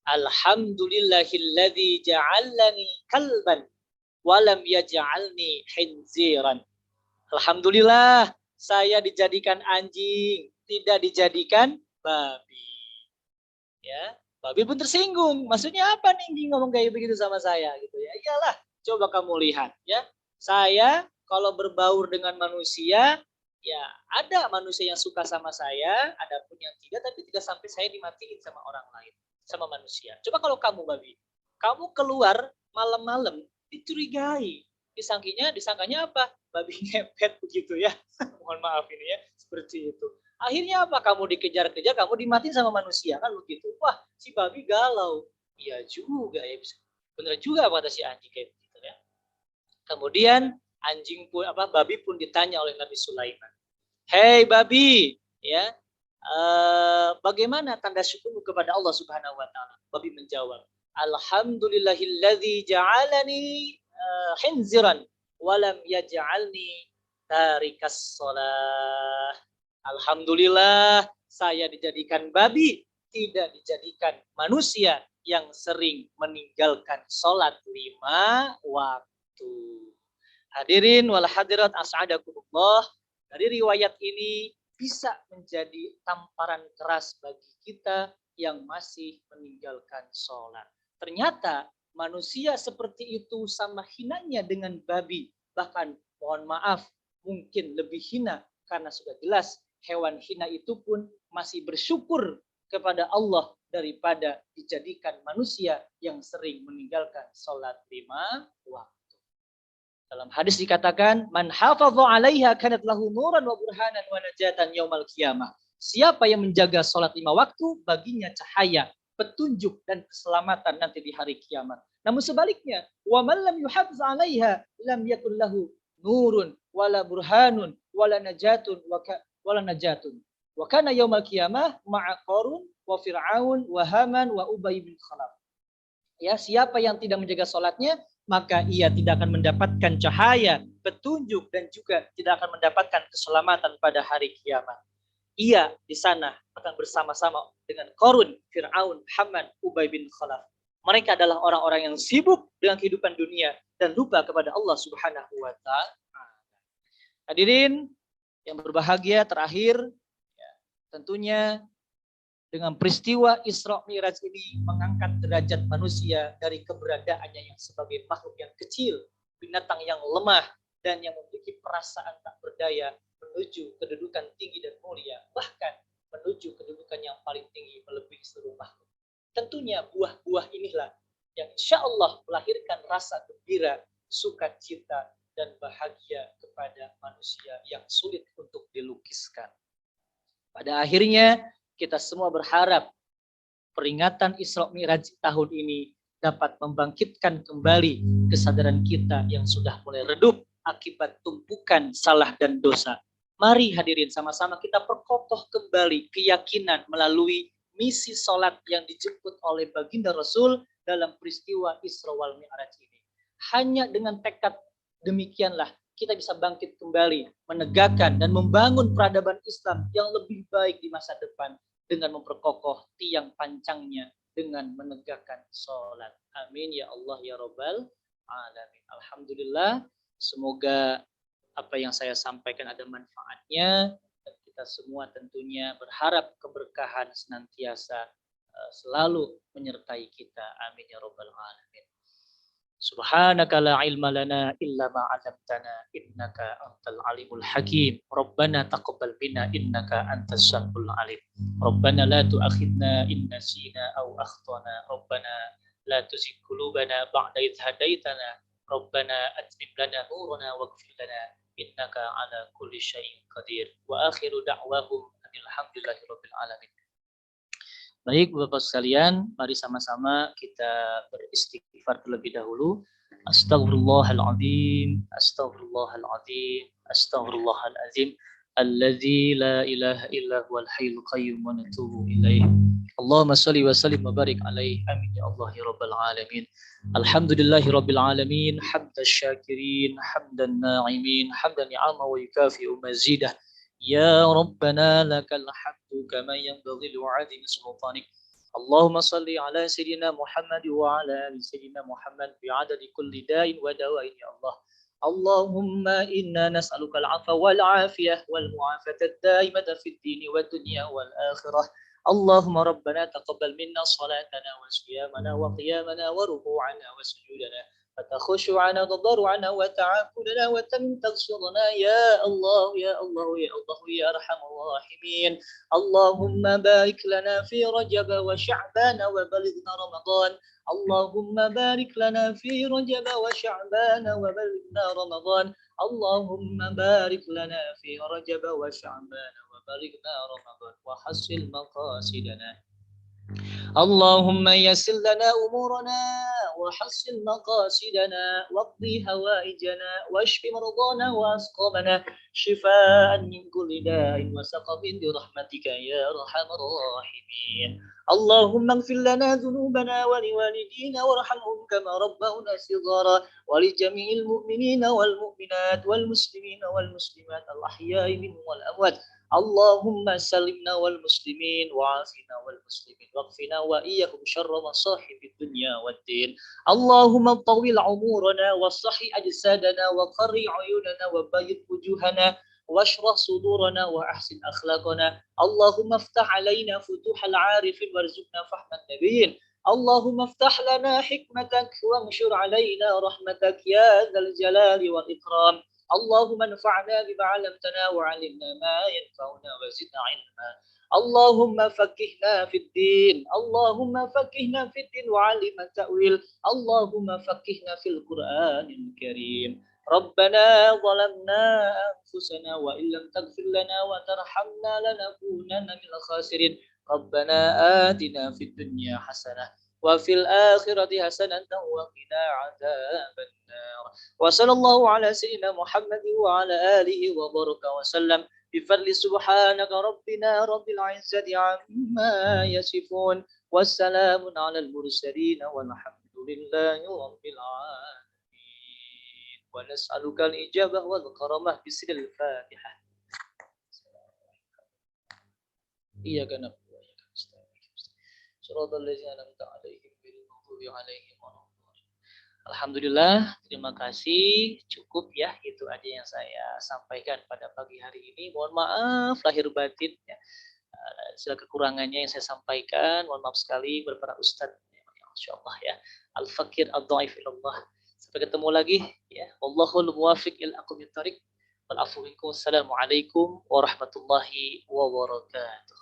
Alhamdulillahilladzi ja'alani kalban walam yaj'alni khinziran. Alhamdulillah saya dijadikan anjing, tidak dijadikan babi. Ya. Babi pun tersinggung. Maksudnya apa nih ngomong kayak begitu sama saya gitu ya. Iyalah, coba kamu lihat ya. Saya kalau berbaur dengan manusia, ya ada manusia yang suka sama saya, ada pun yang tidak, tapi tidak sampai saya dimatiin sama orang lain, sama manusia. Coba kalau kamu babi, kamu keluar malam-malam dicurigai. Disangkanya apa? Babi ngepet begitu ya. Mohon maaf ini ya, seperti itu. Akhirnya apa? Kamu dikejar-kejar, kamu dimatiin sama manusia kan begitu. Wah, si babi galau. Iya juga ya, benar juga kata si anjing kayak begitu ya. Kemudian babi pun ditanya oleh Nabi Sulaiman. Hei babi, ya, bagaimana tanda syukurmu kepada Allah Subhanahu wa Ta'ala? Babi menjawab, Alhamdulillahilladzi ja'alani khinziran walam yaj'alni tarikas shalah. Alhamdulillah saya dijadikan babi, tidak dijadikan manusia yang sering meninggalkan sholat 5 waktu. Hadirin wal hadirat as'adakumullah, dari riwayat ini bisa menjadi tamparan keras bagi kita yang masih meninggalkan sholat. Ternyata manusia seperti itu sama hinanya dengan babi. Bahkan mohon maaf, mungkin lebih hina karena sudah jelas hewan hina itu pun masih bersyukur kepada Allah daripada dijadikan manusia yang sering meninggalkan sholat 5 waktu. Dalam hadis dikatakan, man hafadha 'alaiha kanat lahu nuran wa burhanan wa najatan yaumal qiyamah. Siapa yang menjaga sholat 5 waktu, baginya cahaya, petunjuk dan keselamatan nanti di hari kiamat. Namun sebaliknya, wa man lam yuhafiz 'alaiha lam yakul lahu nurun wala burhanun wala najatun. Wa kana yaumal qiyamah ma'a Qarun wa Fir'aun wa Haman wa Ubay bin Khalaf. Ya, siapa yang tidak menjaga salatnya, maka ia tidak akan mendapatkan cahaya, petunjuk, dan juga tidak akan mendapatkan keselamatan pada hari kiamat. Ia di sana akan bersama-sama dengan Qarun, Fir'aun, Haman, Ubay bin Khalaf. Mereka adalah orang-orang yang sibuk dengan kehidupan dunia dan lupa kepada Allah Subhanahu wa Ta'ala. Hadirin yang berbahagia, terakhir, ya, tentunya dengan peristiwa Isra Mi'raj ini mengangkat derajat manusia dari keberadaannya yang sebagai makhluk yang kecil, binatang yang lemah, dan yang memiliki perasaan tak berdaya, menuju kedudukan tinggi dan mulia, bahkan menuju kedudukan yang paling tinggi melebihi seluruh makhluk. Tentunya buah-buah inilah yang insya Allah melahirkan rasa gembira, sukacita, dan bahagia kepada manusia yang sulit untuk dilukiskan. Pada akhirnya kita semua berharap peringatan Isra Mi'raj tahun ini dapat membangkitkan kembali kesadaran kita yang sudah mulai redup akibat tumpukan salah dan dosa. Mari hadirin sama-sama kita perkokoh kembali keyakinan melalui misi sholat yang dijemput oleh baginda Rasul dalam peristiwa Isra wal Mi'raj ini. Hanya dengan tekad demikianlah kita bisa bangkit kembali, menegakkan dan membangun peradaban Islam yang lebih baik di masa depan dengan memperkokoh tiang pancangnya dengan menegakkan sholat. Amin ya Allah ya Rabbal Alamin. Alhamdulillah, semoga apa yang saya sampaikan ada manfaatnya dan kita semua tentunya berharap keberkahan senantiasa selalu menyertai kita. Amin ya Rabbal Alamin. Subhanaka la ilma lana illa ma 'allamtana innaka antal alimul hakim. Rabbana taqabbal minna innaka antas samiul alim. Rabbana la tu'akhidna in nasina aw akhtana. Rabbana la tuzigh qulubana ba'da idh hadaitana. Rabbana atmim lana nurana waghfir lana innaka 'ala kulli syai'in qadir. Wa akhiru da'wahum alhamdulillahi rabbil alamin. Baik Bapak sekalian, mari sama-sama kita beristighfar terlebih dahulu. Astaghfirullahaladzim, astaghfirullahaladzim, astaghfirullahaladzim. Alladzi la ilaha illa huwal hayyul qayyum wa natubu ilaih. Allahumma shalli wa sallim wa barik alaihi. Amin ya Allah ya rabbal alamin. Alhamdulillahi rabbil alamin, hamdan syakirin, hamdan na'imin, hamdan ni'ama wa yukafi'u mazidah. Ya Rabbana lakal hamdu kama yanbaghi li'azimi sultanik. Allahumma salli ala sayyidina Muhammad wa ala ali sayyidina Muhammad bi'adadi kulli da'in wa dawa'in ya Allah. Allahumma inna nas'aluka al-'afwa wal 'afiyah wal mu'afata ad-da'imata fid dini wad dunya wal akhirah. Allahumma rabbana taqabbal minna salatana wa siyamana wa qiyamana wa ruku'ana wa sujudana. فتخشعنا تضرعنا وتعافلنا وتنتصرنا يا الله يا الله يا الله يا أرحم الراحمين. اللهم بارك لنا في رجب وشعبان وبلغنا رمضان. اللهم بارك لنا في رجب وشعبان وبلغنا رمضان. اللهم بارك لنا في رجب وشعبان وبلغنا رمضان وحصل مقاصدنا. اللهم يسر لنا أمورنا وحصل مقاصدنا واقضي هوائجنا واشف مرضانا وأسقامنا شفاء من كل داء وسقم برحمتك يا أرحم الراحمين. اللهم اغفر لنا ذنوبنا ولوالدينا وارحمهم كما ربونا صغارا ولجميع المؤمنين والمؤمنات والمسلمين والمسلمات الأحياء منهم والأموات. اللهم سلمنا والمسلمين وعافنا والمسلمين واغفنا وإياكم شر مصاحب الدنيا والدين. اللهم طول عمرنا وصحي أجسادنا وقر عيوننا وبيض وجوهنا واشرح صدورنا وأحسن أخلاقنا. اللهم افتح علينا فتوح العارفين وارزقنا فهم النبيين. اللهم افتح لنا حكمتك وانشر علينا رحمتك يا ذا الجلال والإكرام. اللهم انفعنا بما علمتنا وعلمنا ما ينفعنا وزدنا علما. اللهم فقهنا في الدين. اللهم فقهنا في الدين وعلمنا التأويل. اللهم فقهنا في القرآن الكريم. ربنا ظلمنا أنفسنا وإن لم تغفر لنا وترحمنا لنكونن من الخاسرين. ربنا آتنا في الدنيا حسنة وفي الآخرة حسنة وقنا عذاب النار. وصلى الله على سيدنا محمد وعلى آله وبارك وسلم. بفضل سبحانك ربنا رب العزة عما يصفون والسلام على المرسلين والحمد لله رب العالمين ونسألك الإجابة والكرامة بسر الفاتحة. إياك نعبد وإياك نستعين صراط الذين أنعمت عليهم غير المغضوب عليهم ولا الضالين. Alhamdulillah, terima kasih. Cukup ya, itu aja yang saya sampaikan pada pagi hari ini. Mohon maaf lahir batin ya. Segala kekurangannya yang saya sampaikan, mohon maaf sekali kepada para ustadz. Masya Allah ya. Al-Fakir Ad-Dhaif ilallah. Sampai ketemu lagi ya. Wallahul muwafiq ila aqwamit thariq. Wal afu minkum. Assalamualaikum warahmatullahi wabarakatuh.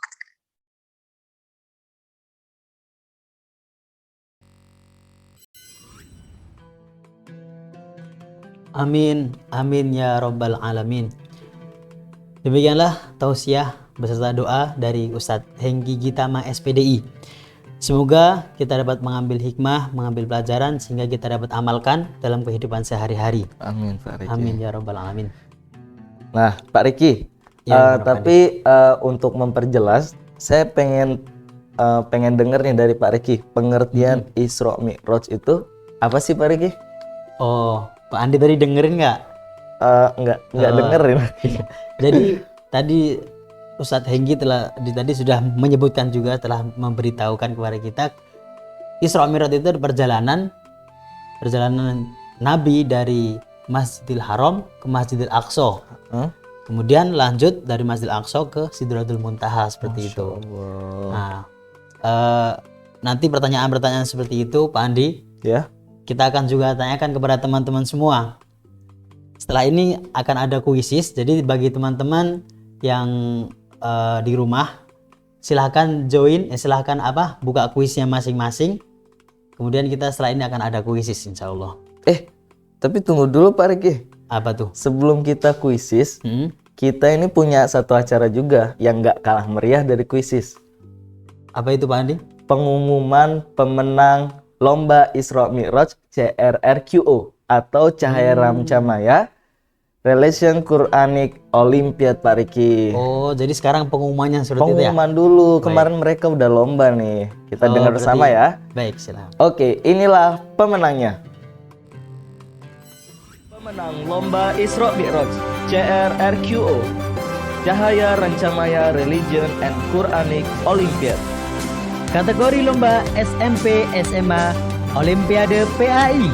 Amin, amin ya Rabbal Alamin. Demikianlah tausiah beserta doa dari Ustadz Hengki Gitama SPDI. Semoga kita dapat mengambil hikmah, mengambil pelajaran sehingga kita dapat amalkan dalam kehidupan sehari-hari. Amin Pak Riki. Amin ya Rabbal Alamin. Nah Pak Riki, Ya, tapi untuk memperjelas, saya pengen denger nih dari Pak Riki, pengertian Isra Mi'raj itu apa sih Pak Riki? Oh, Pak Andi tadi dengerin nggak? Nggak dengerin. Jadi tadi Ustadz Hengki tadi sudah menyebutkan juga, telah memberitahukan kepada kita Isra Mi'raj itu perjalanan Nabi dari Masjidil Haram ke Masjidil Aqsa. Kemudian lanjut dari Masjidil Aqsa ke Sidratul Muntaha seperti itu. Nah, nanti pertanyaan-pertanyaan seperti itu Pak Andi, Ya. kita akan juga tanyakan kepada teman-teman semua. Setelah ini akan ada kuisis, jadi bagi teman-teman yang di rumah silahkan join, silahkan buka kuisnya masing-masing. Kemudian kita setelah ini akan ada kuisis insya Allah. Tapi tunggu dulu Pak Riki. Apa tuh? Sebelum kita kuisis, kita ini punya satu acara juga yang nggak kalah meriah dari kuisis. Apa itu Pak Andi? Pengumuman pemenang Lomba Isra Mi'raj CRRQO atau Cahaya Ramcamaya Relation Quranic Olympiad Pak Riki. Oh, jadi sekarang pengumumannya seperti itu ya? Pengumuman dulu, kemarin mereka udah lomba nih. Kita dengar bersama ya. Baik, silakan. Oke, inilah pemenangnya. Pemenang Lomba Isra Mi'raj CRRQO Cahaya Rancamaya Religion and Quranic Olympiad. Kategori lomba SMP SMA Olimpiade PAI.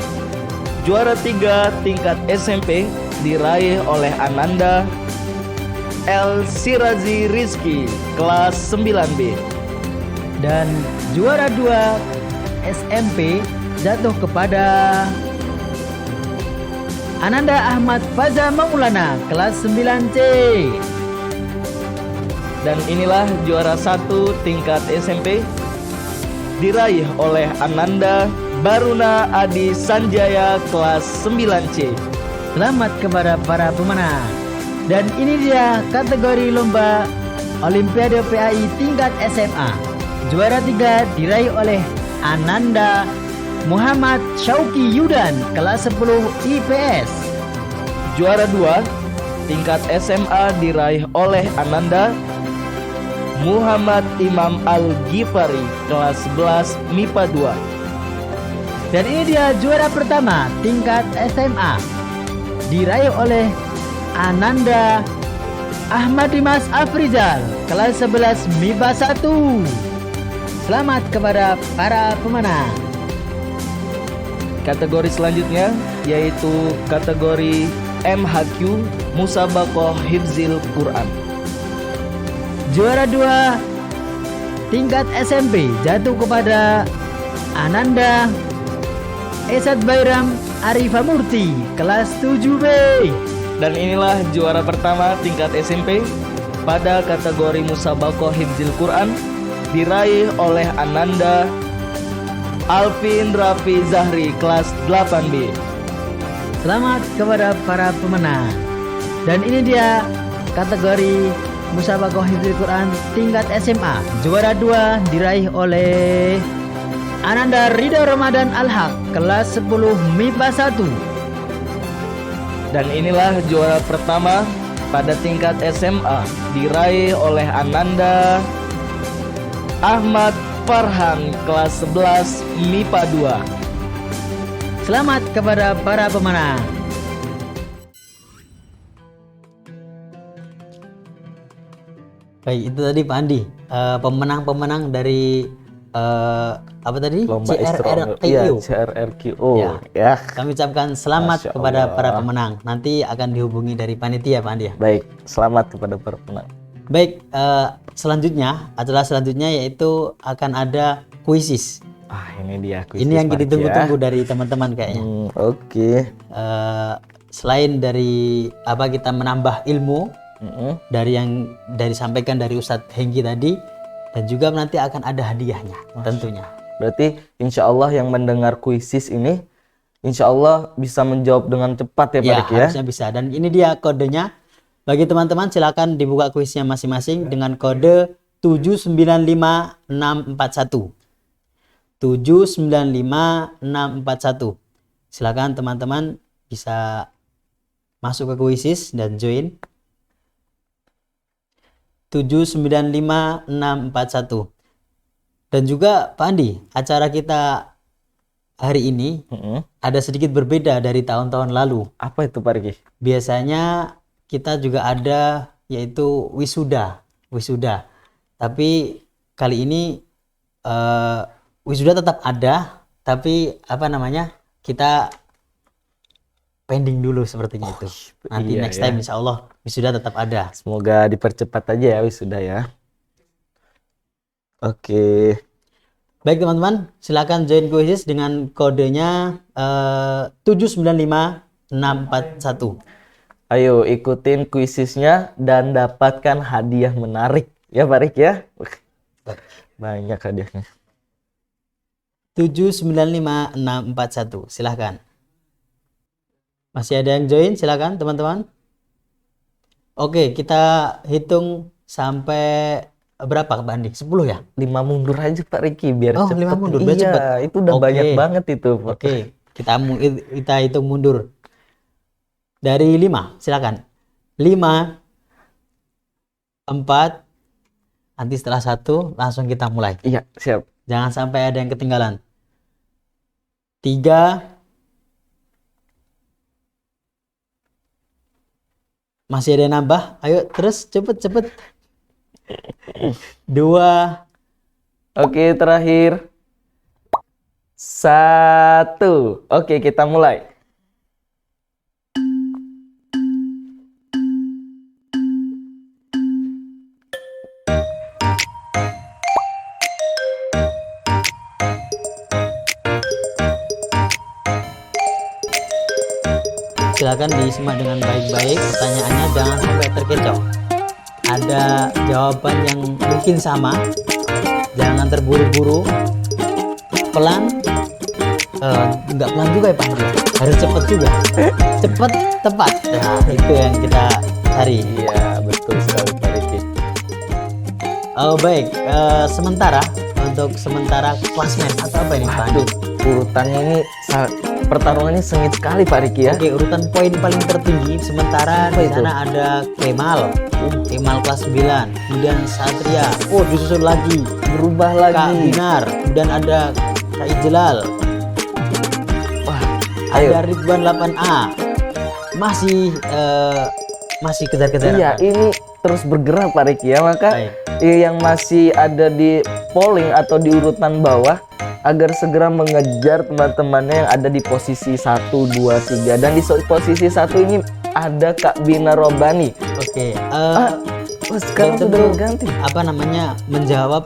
Juara 3 tingkat SMP diraih oleh Ananda El Sirazi Rizki kelas 9B. Dan juara 2 SMP jatuh kepada Ananda Ahmad Faza Maulana kelas 9C. Dan inilah juara 1 tingkat SMP diraih oleh Ananda Baruna Adi Sanjaya kelas 9C. Selamat kepada para pemenang. Dan ini dia kategori lomba Olimpiade PAI tingkat SMA. Juara 3 diraih oleh Ananda Muhammad Syauki Yudan kelas 10 IPS. Juara 2 tingkat SMA diraih oleh Ananda Muhammad Imam Al-Ghifari kelas 11 MIPA 2. Dan ini dia juara pertama tingkat SMA diraih oleh Ananda Ahmad Dimas Afrizal kelas 11 MIPA 1. Selamat kepada para pemenang. Kategori selanjutnya yaitu kategori MHQ Musabaqah Hifzil Quran. Juara 2 tingkat SMP jatuh kepada Ananda Esat Bayram Arifamurti kelas 7B. Dan inilah juara pertama tingkat SMP pada kategori Musabaqah Hifzil Quran diraih oleh Ananda Alvin Rafi Zahri kelas 8B. Selamat kepada para pemenang. Dan ini dia kategori Musabaqah Hifzil Quran tingkat SMA. Juara 2 diraih oleh Ananda Ridho Ramadan Al-Haq kelas 10 MIPA 1. Dan inilah juara pertama pada tingkat SMA diraih oleh Ananda Ahmad Farhan kelas 11 MIPA 2. Selamat kepada para pemenang. Baik, itu tadi Pak Andi, pemenang-pemenang dari apa tadi? Lomba CRRQO. CRRQO. Ya. Ya. Kami ucapkan selamat Masya kepada Allah. para pemenang. Nanti akan dihubungi dari panitia Pak Andi ya. Baik, selamat kepada para pemenang. Baik, selanjutnya acara selanjutnya yaitu akan ada kuisis. Ini dia kuis. Ini yang ditunggu-tunggu dari teman-teman kayaknya. Oke. Selain dari apa kita menambah ilmu dari yang disampaikan dari Ustadz Hengki tadi, dan juga nanti akan ada hadiahnya tentunya. Berarti insya Allah yang mendengar kuisis ini insya Allah bisa menjawab dengan cepat ya Pak Riki ya. Harusnya bisa. Dan ini dia kodenya. Bagi teman-teman silakan dibuka kuisnya masing-masing dengan kode 795641. 795641. Silakan teman-teman bisa masuk ke kuisis dan join. 795641. Dan juga Pak Andi, acara kita hari ini ada sedikit berbeda dari tahun-tahun lalu. Apa itu Pak Riki? Biasanya kita juga ada yaitu wisuda. Tapi kali ini wisuda tetap ada, tapi apa namanya, kita pending dulu sepertinya itu. Nanti iya, next time insya Allah wisuda tetap ada. Semoga dipercepat aja ya wisuda ya. Oke. Baik teman-teman, silakan join kuisis dengan kodenya 795641. Ayo ikutin kuisisnya dan dapatkan hadiah menarik ya Pak Rik ya. Banyak hadiahnya. 795641. Silahkan. Masih ada yang join? Silahkan teman-teman. Oke, kita hitung sampai berapa Pak Andi? 10 ya? 5 mundur aja Pak Riki biar Oh, cepet. 5 mundur, biar Iya, cepet. itu udah Oke. banyak banget itu. Oke, kita hitung mundur. Dari 5, silakan. 5, 4, nanti setelah 1 langsung kita mulai. Iya, siap. Jangan sampai ada yang ketinggalan. 3, masih ada yang nambah? Ayo terus cepet. 2, Oke, terakhir. 1. Oke, kita mulai. silakan disimak dengan baik-baik pertanyaannya, jangan sampai terkecoh. Ada jawaban yang mungkin sama, jangan terburu-buru, pelan, nggak pelan juga ya Pak Hendri, harus cepat juga, cepat tepat. Nah, itu yang kita cari. Iya, betul sekali Pak Riki. Oh baik, sementara klasmen atau apa ini Pak Hendri? Urutannya ini pertarungannya sengit sekali Pak Riki ya. Oke, urutan poin paling tertinggi sementara Apa di itu? sana ada Kemal kelas 9, kemudian Satria, disusul lagi Berubah Kak lagi. Binar, kemudian ada Kak Ijlal, Wah, ada ayo. Ridwan 8A, masih kejar-kejaran. Iya, ini terus bergerak Pak Riki ya, maka Baik. yang masih ada di polling atau di urutan bawah agar segera mengejar teman-temannya yang ada di posisi 1, 2, 3. Dan di posisi 1 ini ada Kak Bina Robani. Oke, Sekarang dan sudah tentu, berganti. menjawab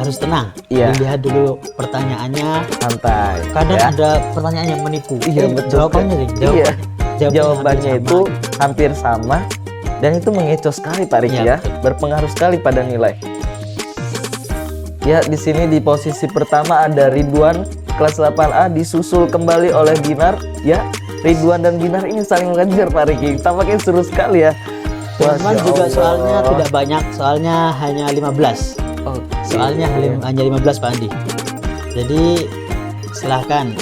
harus tenang. Iya. Dilihat dulu pertanyaannya. Santai. Kadang ya. ada pertanyaan yang menipu. Iya, betul Jawabannya sekali. nih, Iya. hampir Jawabannya sama. itu hampir sama dan itu mengecoh sekali Pak Riki Iya, ya, berpengaruh sekali pada nilai. Ya, di sini di posisi pertama ada Ridwan kelas 8A disusul kembali oleh Binar. Ya, Ridwan dan Binar ini saling mengejar Pak Riki. Tampaknya seru sekali ya. Teman-teman Masya juga Allah. soalnya tidak banyak, soalnya hanya 15. Oke. Soalnya hanya 15 Pak Andi. Jadi silahkan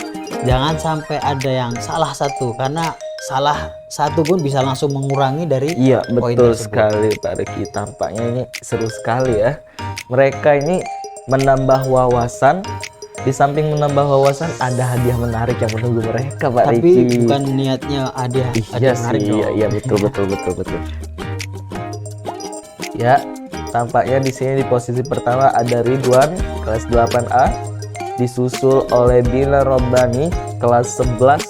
jangan sampai ada yang salah satu, karena salah satu pun bisa langsung mengurangi dari Iya, poin betul tersebut. sekali Pak Riki. Tampaknya ini seru sekali ya. Mereka ini menambah wawasan. Di samping menambah wawasan, ada hadiah menarik yang menunggu mereka, Pak Tapi Riki. bukan niatnya ada Iya menarik sih, dong. iya betul. Ya, tampaknya di sini di posisi pertama ada Ridwan kelas 8A, disusul oleh Dinar Robbani kelas 11,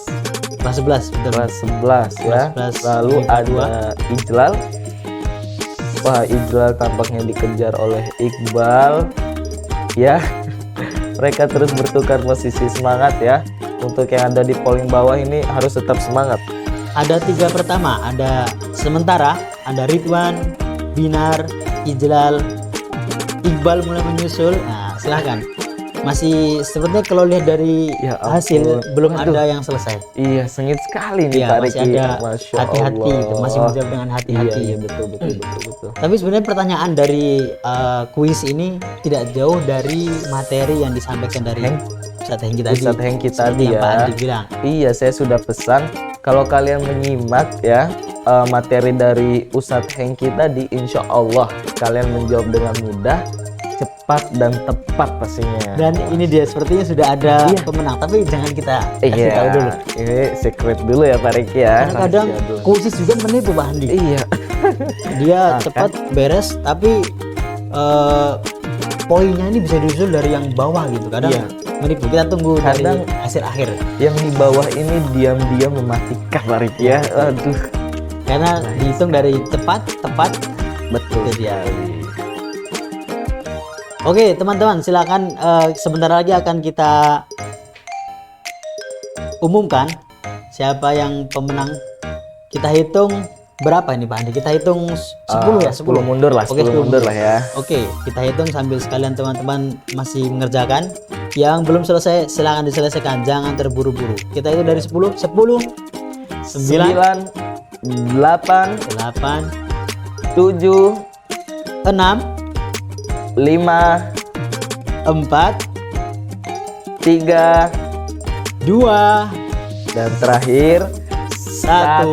Kelas 11 betul. kelas 11 ya. Kelas 11, Lalu IPA ada Ijlal. Wah, Ijlal tampaknya dikejar oleh Iqbal. Ya, mereka terus bertukar posisi. Semangat ya. Untuk yang ada di polling bawah ini harus tetap semangat. Ada 3 pertama, ada sementara, ada Ridwan, Binar, Ijlal, Iqbal mulai menyusul. Nah, silahkan. Masih sepertinya kalau lihat dari Ya hasil ampun. belum Waduh. ada yang selesai. Iya, sengit sekali nih Iya, Pak masih Riki. ada Masya hati-hati Allah. gitu, masih menjawab dengan hati-hati. Iya, betul. Tapi sebenarnya pertanyaan dari kuis ini tidak jauh dari materi yang disampaikan dari Heng. Ustadz Hengki tadi. Ustadz Hengki Seperti tadi yang ya. Pak Andi bilang. Iya, saya sudah pesan kalau kalian menyimak ya materi dari Ustadz Hengki tadi, insya Allah kalian menjawab dengan mudah, cepat dan tepat pastinya. Dan ini dia sepertinya sudah ada Iya. pemenang, tapi jangan kita kasih Iya, tahu dulu. ini secret dulu ya Pak Riki ya. Karena kadang Rahasia dulu. khusus juga menipu Pak Andi. Iya, Dia Ah, cepat beres, tapi poinnya ini bisa disusul dari yang bawah gitu. Kadang Iya. menipu. Kita tunggu Kadang- dari hasil akhir. yang di bawah ini diam-diam mematikan Pak Riki ya. Aduh, Karena dihitung dari cepat, tepat. betul Itu dia. sekali. Oke teman-teman, silakan sebentar lagi akan kita umumkan siapa yang pemenang. Kita hitung berapa ini Pak Andi? Kita hitung 10 ya? 10 mundur lah, Oke, 10 mundur lah ya. Oke, kita hitung sambil sekalian teman-teman masih mengerjakan. Yang belum selesai silakan diselesaikan, jangan terburu-buru. Kita itu dari 10, 10, 9, 8, 8, 7, 6, 5, 4, 3, 2, dan terakhir 1.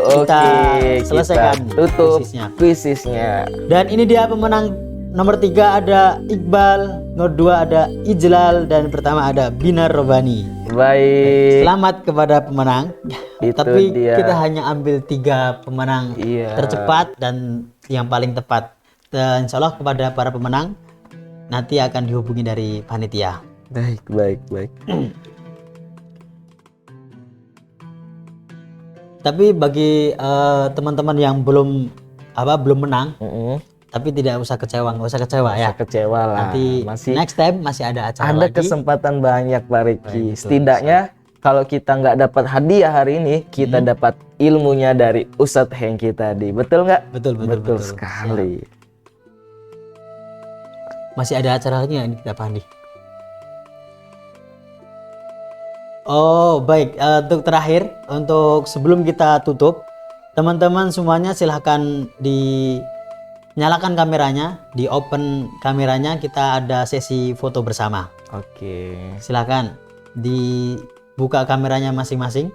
Kita Oke, selesaikan kita tutup kuisisnya. kuisisnya. Dan ini dia pemenang nomor 3 ada Iqbal, nomor 2 ada Ijlal, dan pertama ada Binar Robbani. Baik, Selamat kepada pemenang. itu Tapi dia. kita hanya ambil 3 pemenang Iya. tercepat dan yang paling tepat. Dan insya Allah kepada para pemenang nanti akan dihubungi dari panitia. Baik. Tapi bagi teman-teman yang belum menang, Mm-mm. tapi tidak usah kecewa, nggak usah kecewa ya. Kecewa lah. Nanti Masih next time masih ada acara ada lagi. kesempatan banyak Pak Riki. Baik, betul. Setidaknya kalau kita nggak dapat hadiah hari ini, kita dapat ilmunya dari Ustadz Hengki tadi. Betul nggak? Betul. sekali. Masih ada acara lagi nggak ini kita Pandi? Oh baik, untuk terakhir, untuk sebelum kita tutup, teman-teman semuanya silahkan dinyalakan kameranya, di open kameranya, kita ada sesi foto bersama. Oke. Silahkan dibuka kameranya masing-masing.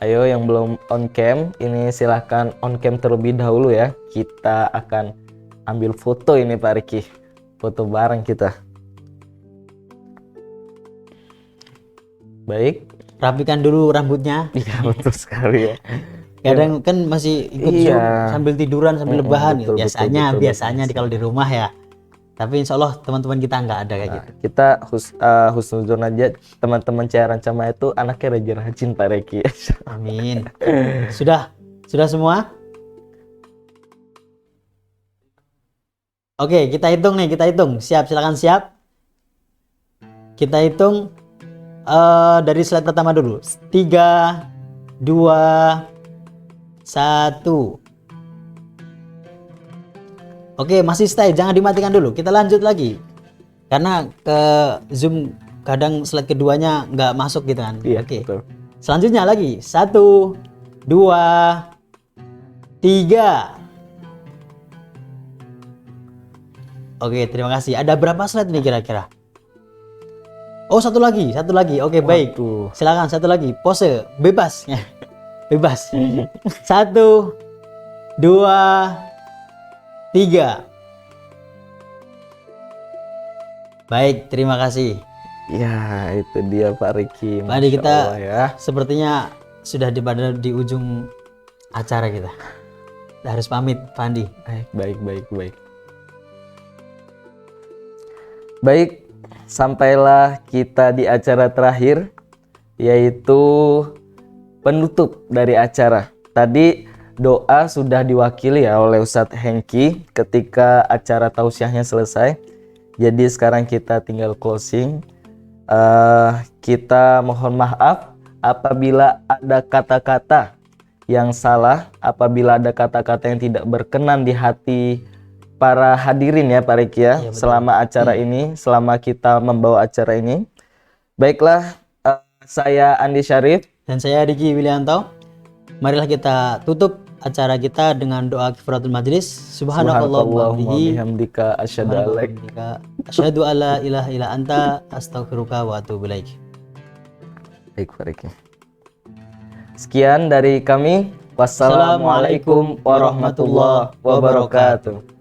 Ayo yang belum on cam, ini silahkan on cam terlebih dahulu ya. Kita akan ambil foto ini Pak Riki. Foto bareng kita. Baik. Rapikan dulu rambutnya. Iya betul sekali ya. Kadang kan masih ikut Iya. Zoom sambil tiduran sambil lebahan betul, gitu. Biasanya betul. kalau di rumah ya. Tapi insya Allah teman-teman kita nggak ada kayak gitu. Kita husnuzon aja teman-teman cairan Rancama itu anaknya rajin Pak Riki. Amin. Sudah semua? Oke, kita hitung nih, Siap, silakan siap. Kita hitung dari slide pertama dulu. 3, 2, 1. Oke, masih stay, jangan dimatikan dulu. Kita lanjut lagi. Karena ke Zoom kadang slide keduanya nggak masuk gitu kan. Iya, Oke. betul. Selanjutnya lagi 1, 2, 3. Oke, terima kasih. Ada berapa slide nih kira-kira? Oh, satu lagi. Oke, baik. Waduh. Silakan satu lagi. Pose bebas. Bebas. 1, 2, 3. Baik, terima kasih. Ya, itu dia Pak Riki. Pak Andi, Masya kita Allah ya. sepertinya sudah di ujung acara kita. Kita harus pamit, Pak Andi. Baik. Baik, sampailah kita di acara terakhir, yaitu penutup dari acara. Tadi doa sudah diwakili ya oleh Ustadz Hengki ketika acara tausiahnya selesai. Jadi sekarang kita tinggal closing. Kita mohon maaf apabila ada kata-kata yang salah, apabila ada kata-kata yang tidak berkenan di hati para hadirin ya Pak Riki ya, Iya, betul. selama acara ini, selama kita membawa acara ini. Baiklah, saya Andi Syarif. Dan saya Riki Wilianto. Marilah kita tutup acara kita dengan doa kifaratul majlis. Subhanakallahumma bihamdika asyhadu alla ilaha illa anta astaghfiruka wa atubu ilaik. Baik Pak Riki. Sekian dari kami. Wassalamualaikum warahmatullahi wabarakatuh.